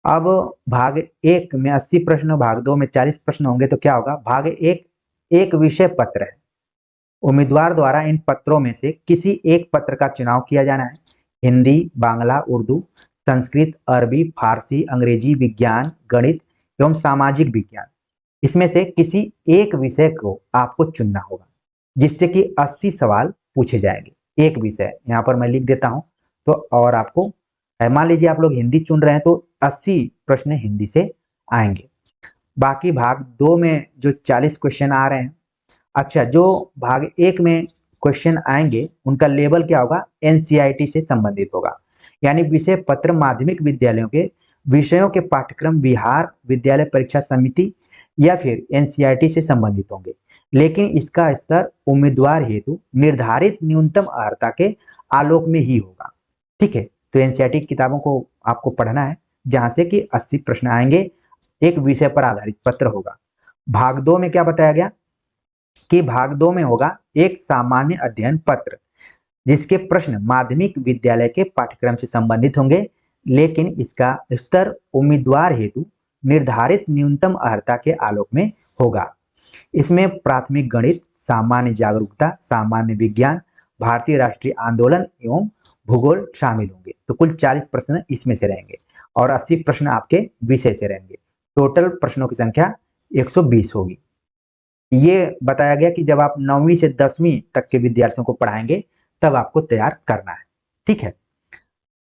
अब भाग 1 में 80 प्रश्न, भाग 2 में 40 प्रश्न होंगे, तो क्या होगा, भाग 1 एक विषय पत्र है। उम्मीदवार द्वारा इन पत्रों में से किसी एक पत्र का चुनाव किया जाना है। हिंदी, बांग्ला, उर्दू, संस्कृत, अरबी, फारसी, अंग्रेजी, विज्ञान, गणित एवं सामाजिक विज्ञान, इसमें से किसी एक विषय को आपको चुनना होगा, जिससे कि 80 सवाल पूछे जाएंगे। एक विषय यहाँ पर मैं लिख देता हूँ, तो और आपको मान लीजिए आप लोग हिंदी चुन रहे हैं तो 80 प्रश्न हिंदी से आएंगे। बाकी भाग 2 में जो 40 क्वेश्चन आ रहे हैं, अच्छा, जो भाग 1 में क्वेश्चन आएंगे उनका लेवल क्या होगा, NCERT से संबंधित होगा, यानी विषय पत्र माध्यमिक विद्यालयों के विषयों के पाठ्यक्रम बिहार विद्यालय परीक्षा समिति या फिर NCERT से संबंधित होंगे, लेकिन इसका स्तर उम्मीदवार हेतु निर्धारित न्यूनतम अर्हता के आलोक में ही होगा। ठीक है, तो NCERT की किताबों को आपको पढ़ना है, जहां से कि 80 प्रश्न आएंगे, एक विषय पर आधारित पत्र होगा। भाग 2 में क्या बताया गया कि भाग 2 में होगा एक सामान्य अध्ययन पत्र, जिसके प्रश्न माध्यमिक विद्यालय के पाठ्यक्रम से संबंधित होंगे, लेकिन इसका स्तर उम्मीदवार हेतु निर्धारित न्यूनतम अर्हता के आलोक में होगा। इसमें प्राथमिक गणित, सामान्य जागरूकता, सामान्य विज्ञान, भारतीय राष्ट्रीय आंदोलन एवं भूगोल शामिल होंगे। तो कुल 40 प्रश्न इसमें से रहेंगे और 80 प्रश्न आपके विषय से रहेंगे। टोटल प्रश्नों की संख्या 120 होगी। ये बताया गया कि जब आप 9वीं से 10वीं तक के विद्यार्थियों को पढ़ाएंगे तब आपको तैयार करना है। ठीक है,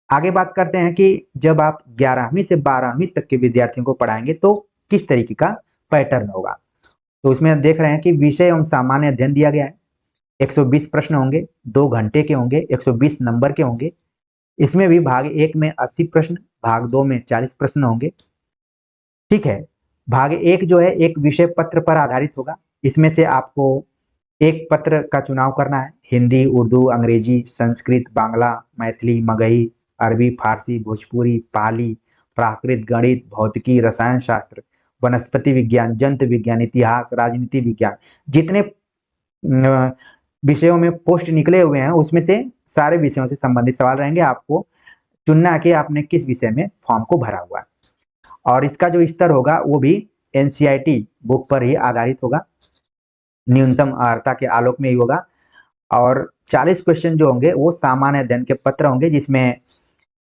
आगे बात करते हैं कि जब आप 11वीं से 12वीं तक के विद्यार्थियों को पढ़ाएंगे तो किस तरीके का पैटर्न होगा। तो इसमें हम देख रहे हैं कि विषय एवं सामान्य अध्ययन दिया गया है। 120 प्रश्न होंगे, 2 घंटे के होंगे, 120 नंबर के होंगे। इसमें भी भाग 1 में 80 प्रश्न, भाग 2 में 40 प्रश्न होंगे। ठीक है, भाग 1 जो है एक विषय पत्र पर आधारित होगा। इसमें से आपको एक पत्र का चुनाव करना है। हिंदी, उर्दू, अंग्रेजी, संस्कृत, बांग्ला, मैथिली, मगही, अरबी, फारसी, भोजपुरी, पाली, प्राकृत, गणित, भौतिकी, रसायन शास्त्र, वनस्पति विज्ञान, जंतु विज्ञान, इतिहास, राजनीति विज्ञान, जितने विषयों में पोस्ट निकले हुए हैं उसमें से सारे विषयों से संबंधित सवाल रहेंगे। आपको चुनना है कि आपने किस विषय में फॉर्म को भरा हुआ है, और इसका जो स्तर होगा वो भी एनसीईआरटी बुक पर ही आधारित होगा, न्यूनतम अर्हता के आलोक में ही होगा। और 40 क्वेश्चन जो होंगे वो सामान्य अध्ययन के पत्र होंगे, जिसमें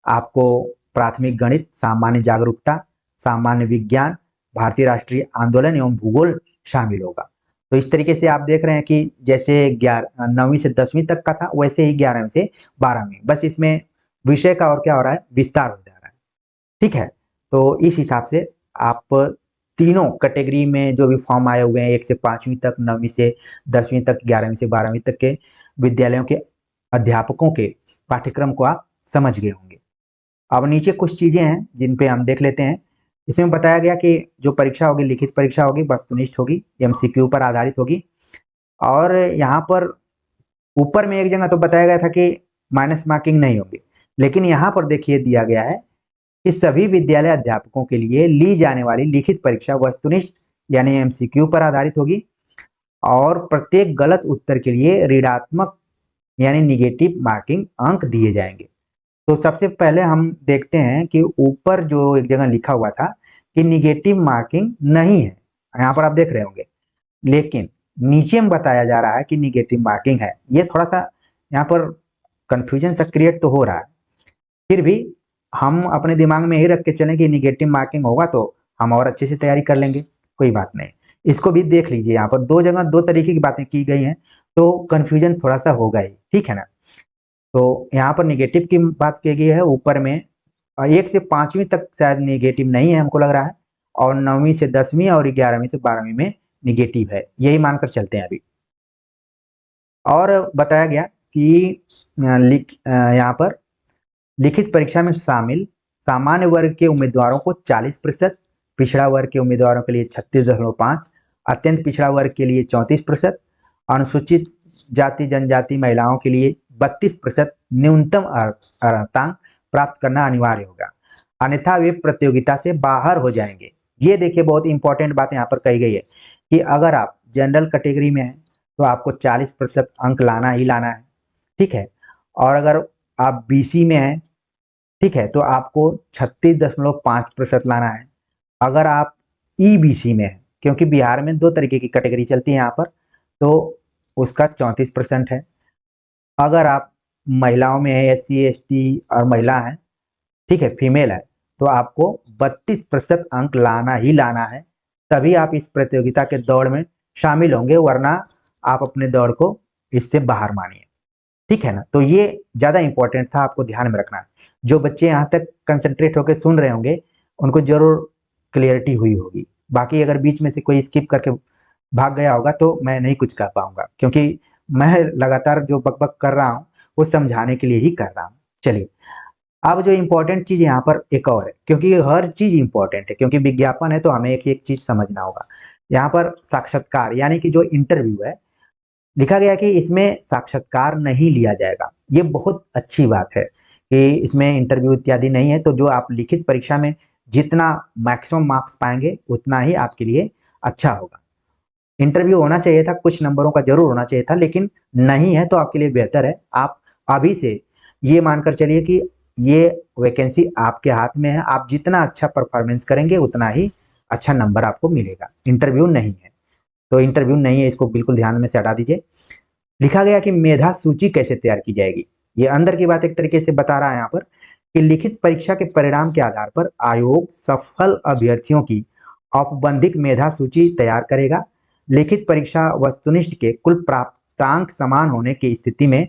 आपको प्राथमिक गणित, सामान्य जागरूकता, सामान्य विज्ञान, भारतीय राष्ट्रीय आंदोलन एवं भूगोल शामिल होगा। तो इस तरीके से आप देख रहे हैं कि जैसे 9वीं से 10वीं तक का था वैसे ही 11वीं से 12वीं, बस इसमें विषय का और क्या हो रहा है, विस्तार हो जा रहा है। ठीक है, तो इस हिसाब से आप तीनों कैटेगरी में जो भी फॉर्म आए हुए हैं 1 से 5वीं तक, 9वीं से 10वीं तक, 11वीं से 12वीं तक के विद्यालयों के अध्यापकों के पाठ्यक्रम को आप समझ गए होंगे। अब नीचे कुछ चीजें हैं जिन पे हम देख लेते हैं। इसमें बताया गया कि जो परीक्षा होगी, लिखित परीक्षा होगी, वस्तुनिष्ठ होगी, एमसीक्यू पर आधारित होगी। और यहाँ पर ऊपर में एक जगह तो बताया गया था कि माइनस मार्किंग नहीं होगी, लेकिन यहाँ पर देखिए दिया गया है कि सभी विद्यालय अध्यापकों के लिए ली जाने वाली लिखित परीक्षा वस्तुनिष्ठ यानी एमसीक्यू पर आधारित होगी, और प्रत्येक गलत उत्तर के लिए ऋणात्मक यानी निगेटिव मार्किंग अंक दिए जाएंगे। तो सबसे पहले हम देखते हैं कि ऊपर जो एक जगह लिखा हुआ था कि निगेटिव मार्किंग नहीं है, यहाँ पर आप देख रहे होंगे, लेकिन नीचे में बताया जा रहा है कि निगेटिव मार्किंग है। ये थोड़ा सा यहाँ पर कंफ्यूजन सा क्रिएट तो हो रहा है, फिर भी हम अपने दिमाग में ही रख के चलें कि निगेटिव मार्किंग होगा तो हम और अच्छे से तैयारी कर लेंगे, कोई बात नहीं। इसको भी देख लीजिए, यहाँ पर दो जगह दो तरीके की बातें की गई हैं, तो कंफ्यूजन थोड़ा सा होगा ही, ठीक है ना। तो यहाँ पर निगेटिव की बात की गई है ऊपर में, 1 से 5वीं तक शायद निगेटिव नहीं है हमको लग रहा है, और 9वीं से 10वीं और 11वीं से 12वीं में निगेटिव है, यही मानकर चलते हैं अभी। और बताया गया कि यहाँ पर लिखित परीक्षा में शामिल सामान्य वर्ग के उम्मीदवारों को 40%, पिछड़ा वर्ग के उम्मीदवारों के लिए 36.5, अत्यंत पिछड़ा वर्ग के लिए 34%, अनुसूचित जाति जनजाति महिलाओं के लिए 32% न्यूनतम अर्हतांक प्राप्त करना अनिवार्य होगा, अन्यथा वे प्रतियोगिता से बाहर हो जाएंगे। ये देखिए बहुत इंपॉर्टेंट बात यहाँ पर कही गई है कि अगर आप जनरल कैटेगरी में हैं तो आपको 40% अंक लाना ही लाना है, ठीक है। और अगर आप बीसी में हैं, ठीक है, तो आपको 36.5% लाना है। अगर आप ईबीसी में हैं, क्योंकि बिहार में 2 तरीके की कैटेगरी चलती है यहाँ पर, तो उसका 34% है। अगर आप महिलाओं में है, एससी एसटी और महिला हैं, ठीक है, फीमेल है, तो आपको 32% अंक लाना ही लाना है, तभी आप इस प्रतियोगिता के दौड़ में शामिल होंगे, वरना आप अपने दौड़ को इससे बाहर मानिए, ठीक है ना। तो ये ज्यादा इंपॉर्टेंट था, आपको ध्यान में रखना है। जो बच्चे यहाँ तक कंसंट्रेट होकर सुन रहे होंगे उनको जरूर क्लियरिटी हुई होगी। बाकी अगर बीच में से कोई स्किप करके भाग गया होगा तो मैं नहीं कुछ कह पाऊंगा, क्योंकि मैं लगातार जो बकबक कर रहा हूँ वो समझाने के लिए ही कर रहा हूँ। चलिए, अब जो इंपॉर्टेंट चीज यहाँ पर एक और है, क्योंकि हर चीज इंपॉर्टेंट है, क्योंकि विज्ञापन है तो हमें एक एक चीज समझना होगा। यहाँ पर साक्षात्कार यानी कि जो इंटरव्यू है, लिखा गया कि इसमें साक्षात्कार नहीं लिया जाएगा। ये बहुत अच्छी बात है कि इसमें इंटरव्यू इत्यादि नहीं है, तो जो आप लिखित परीक्षा में जितना मैक्सिमम मार्क्स पाएंगे उतना ही आपके लिए अच्छा होगा। इंटरव्यू होना चाहिए था, कुछ नंबरों का जरूर होना चाहिए था, लेकिन नहीं है तो आपके लिए बेहतर है। आप अभी से ये मानकर चलिए कि ये वैकेंसी आपके हाथ में है, आप जितना अच्छा परफॉर्मेंस करेंगे उतना ही अच्छा नंबर आपको मिलेगा। इंटरव्यू नहीं है तो इंटरव्यू नहीं है, इसको बिल्कुल ध्यान में से हटा दीजिए। लिखा गया कि मेधा सूची कैसे तैयार की जाएगी, ये अंदर की बात एक तरीके से बता रहा है यहाँ पर कि लिखित परीक्षा के परिणाम के आधार पर आयोग सफल अभ्यर्थियों की औपबंधिक मेधा सूची तैयार करेगा, लिखित परीक्षा वस्तुनिष्ठ के कुल प्राप्तांक समान होने की स्थिति में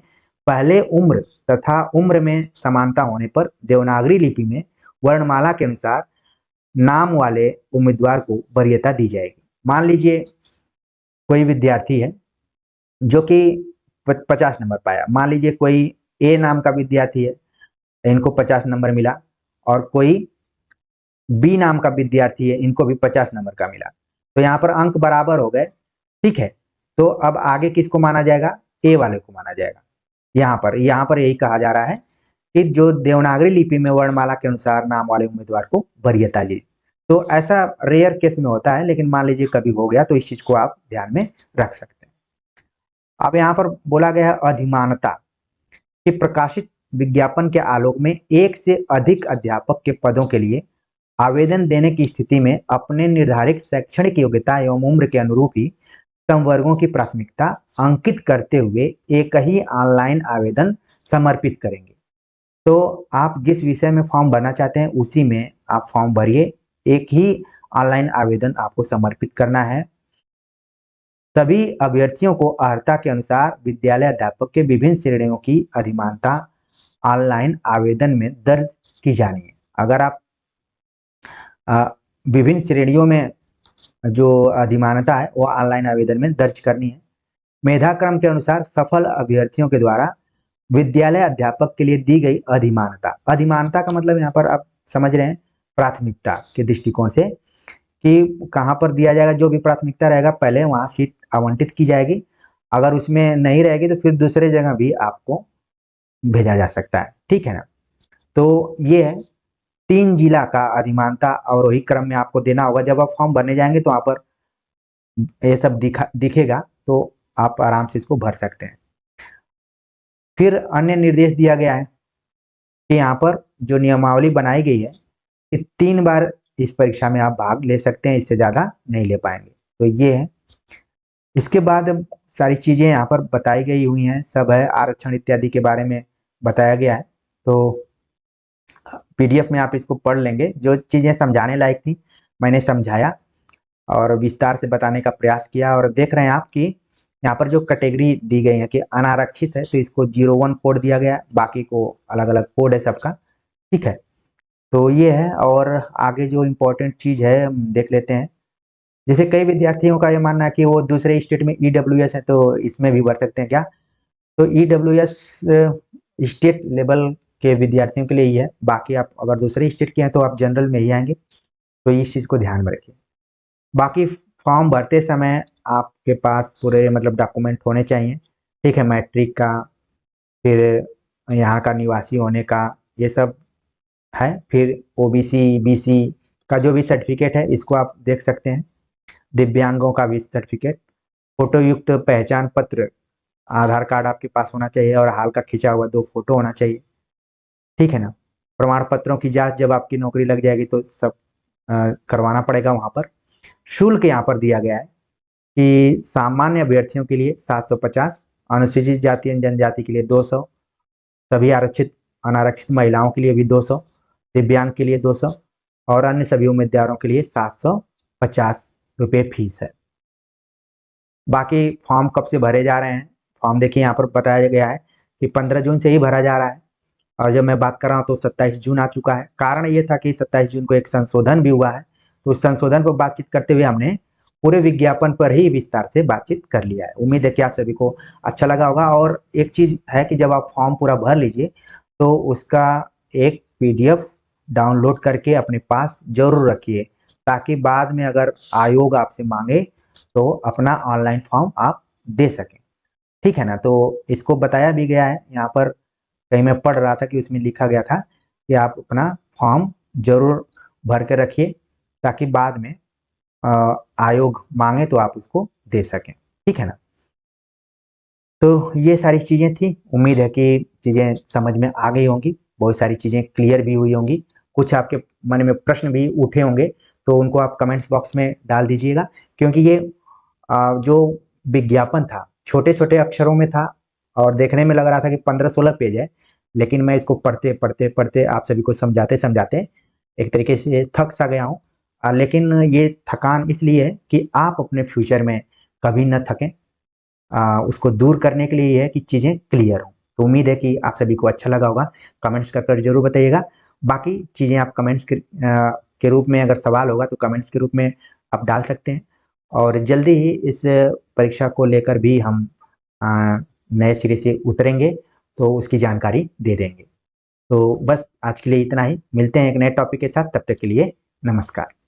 पहले उम्र तथा उम्र में समानता होने पर देवनागरी लिपि में वर्णमाला के अनुसार नाम वाले उम्मीदवार को वरीयता दी जाएगी। मान लीजिए कोई विद्यार्थी है जो कि 50 नंबर पाया, मान लीजिए कोई ए नाम का विद्यार्थी है, इनको 50 नंबर मिला, और कोई बी नाम का विद्यार्थी है, इनको भी 50 नंबर का मिला। तो यहाँ पर अंक बराबर हो गए, ठीक है। तो अब आगे किसको माना जाएगा? ए वाले को माना जाएगा। यहाँ पर यही कहा जा रहा है कि जो देवनागरी लिपि में वर्णमाला के अनुसार नाम वाले उम्मीदवार को वरीयता ली। तो ऐसा रेयर केस में होता है, लेकिन मान लीजिए कभी हो गया तो इस चीज को आप ध्यान में रख सकते हैं। अब यहाँ पर बोला गया है अधिमानता कि प्रकाशित विज्ञापन के आलोक में एक से अधिक अध्यापक के पदों के लिए आवेदन देने की स्थिति में अपने निर्धारित शैक्षणिक योग्यता एवं उम्र के अनुरूप ही संवर्गों की प्राथमिकता अंकित करते हुए एक ही ऑनलाइन आवेदन समर्पित करेंगे। तो आप जिस विषय में फॉर्म भरना चाहते हैं उसी में आप फॉर्म भरिए, एक ही ऑनलाइन आवेदन आपको समर्पित करना है। सभी अभ्यर्थियों को अर्हता के अनुसार विद्यालय अध्यापक के विभिन्न श्रेणियों की अधिमानता ऑनलाइन आवेदन में दर्ज की जानी है। अगर आप विभिन्न श्रेणियों में जो अधिमानता है वो ऑनलाइन आवेदन में दर्ज करनी है। मेधाक्रम के अनुसार सफल अभ्यर्थियों के द्वारा विद्यालय अध्यापक के लिए दी गई अधिमानता, अधिमानता का मतलब यहाँ पर आप समझ रहे हैं प्राथमिकता के दृष्टिकोण से कि कहाँ पर दिया जाएगा। जो भी प्राथमिकता रहेगा पहले वहाँ सीट आवंटित की जाएगी, अगर उसमें नहीं रहेगी तो फिर दूसरे जगह भी आपको भेजा जा सकता है, ठीक है ना। तो ये है 3 जिला का अधिमानता और वही क्रम में आपको देना होगा। जब आप फॉर्म भरने जाएंगे तो वहाँ पर ये सब दिखेगा, तो आप आराम से इसको भर सकते हैं। फिर अन्य निर्देश दिया गया है कि यहाँ पर जो नियमावली बनाई गई है कि 3 बार इस परीक्षा में आप भाग ले सकते हैं, इससे ज़्यादा नहीं ले पाएंगे। तो ये है। इसके बाद सारी चीज़ें यहाँ पर बताई गई हुई हैं, सब है, आरक्षण इत्यादि के बारे में बताया गया है। तो पीडीएफ में आप इसको पढ़ लेंगे। जो चीज़ें समझाने लायक थी मैंने समझाया और विस्तार से बताने का प्रयास किया। और देख रहे हैं आप कि यहाँ पर जो कैटेगरी दी गई है कि अनारक्षित है तो इसको 01 कोड दिया गया है, बाकी को अलग अलग कोड है सबका, ठीक है। तो ये है। और आगे जो इम्पोर्टेंट चीज़ है देख लेते हैं। जैसे कई विद्यार्थियों का ये मानना है कि वो दूसरे स्टेट में ईडब्ल्यूएस है तो इसमें भी भर सकते हैं क्या? तो ईडब्ल्यूएस स्टेट लेवल के विद्यार्थियों के लिए ही है, बाकी आप अगर दूसरे स्टेट के हैं तो आप जनरल में ही आएंगे। तो इस चीज़ को ध्यान में रखिए। बाकी फॉर्म भरते समय आपके पास पूरे मतलब डॉक्यूमेंट होने चाहिए, ठीक है। मैट्रिक का, फिर यहाँ का निवासी होने का, ये सब है। फिर ओबीसी बीसी का जो भी सर्टिफिकेट है इसको आप देख सकते हैं। दिव्यांगों का भी सर्टिफिकेट, फोटो युक्त पहचान पत्र, आधार कार्ड आपके पास होना चाहिए और हाल का खिंचा हुआ 2 फोटो होना चाहिए, ठीक है ना। प्रमाण पत्रों की जांच जब आपकी नौकरी लग जाएगी तो सब करवाना पड़ेगा वहाँ पर। शुल्क यहाँ पर दिया गया है कि सामान्य अभ्यर्थियों के लिए 750, अनुसूचित जाति एवं जनजाति के लिए 200, सभी आरक्षित अनारक्षित महिलाओं के लिए भी 200, दिव्यांग के लिए 200 और अन्य सभी उम्मीदवारों के लिए 750 रुपये फीस है। बाकी फॉर्म कब से भरे जा रहे हैं? फॉर्म देखिए यहाँ पर बताया गया है कि 15 जून से ही भरा जा रहा है। और जब मैं बात कर रहा हूँ तो 27 जून आ चुका है। कारण ये था कि 27 जून को एक संशोधन भी हुआ है, तो उस संशोधन पर बातचीत करते हुए हमने पूरे विज्ञापन पर ही विस्तार से बातचीत कर लिया है। उम्मीद है कि आप सभी को अच्छा लगा होगा। और एक चीज़ है कि जब आप फॉर्म पूरा भर लीजिए तो उसका एक PDF डाउनलोड करके अपने पास जरूर रखिए, ताकि बाद में अगर आयोग आपसे मांगे तो अपना ऑनलाइन फॉर्म आप दे सकें, ठीक है ना। तो इसको बताया भी गया है यहाँ पर, कहीं मैं पढ़ रहा था कि उसमें लिखा गया था कि आप अपना फॉर्म जरूर भर के रखिए ताकि बाद में आयोग मांगे तो आप उसको दे सकें, ठीक है ना। तो ये सारी चीज़ें थी। उम्मीद है कि चीज़ें समझ में आ गई होंगी, बहुत सारी चीज़ें क्लियर भी हुई होंगी। कुछ आपके मन में प्रश्न भी उठे होंगे तो उनको आप कमेंट्स बॉक्स में डाल दीजिएगा, क्योंकि ये जो विज्ञापन था छोटे छोटे अक्षरों में था और देखने में लग रहा था कि 15-16 पेज है, लेकिन मैं इसको पढ़ते पढ़ते पढ़ते आप सभी को समझाते समझाते एक तरीके से थक सा गया हूँ। लेकिन ये थकान इसलिए है कि आप अपने फ्यूचर में कभी न थकें। उसको दूर करने के लिए ये है कि चीज़ें क्लियर हों। तो उम्मीद है कि आप सभी को अच्छा लगा होगा। कमेंट्स कर जरूर बताइएगा। बाकी चीज़ें आप कमेंट्स के रूप में, अगर सवाल होगा तो कमेंट्स के रूप में आप डाल सकते हैं, और जल्दी ही इस परीक्षा को लेकर भी हम नए सिरे से उतरेंगे, तो उसकी जानकारी दे देंगे। तो बस आज के लिए इतना ही। मिलते हैं एक नए टॉपिक के साथ, तब तक के लिए नमस्कार।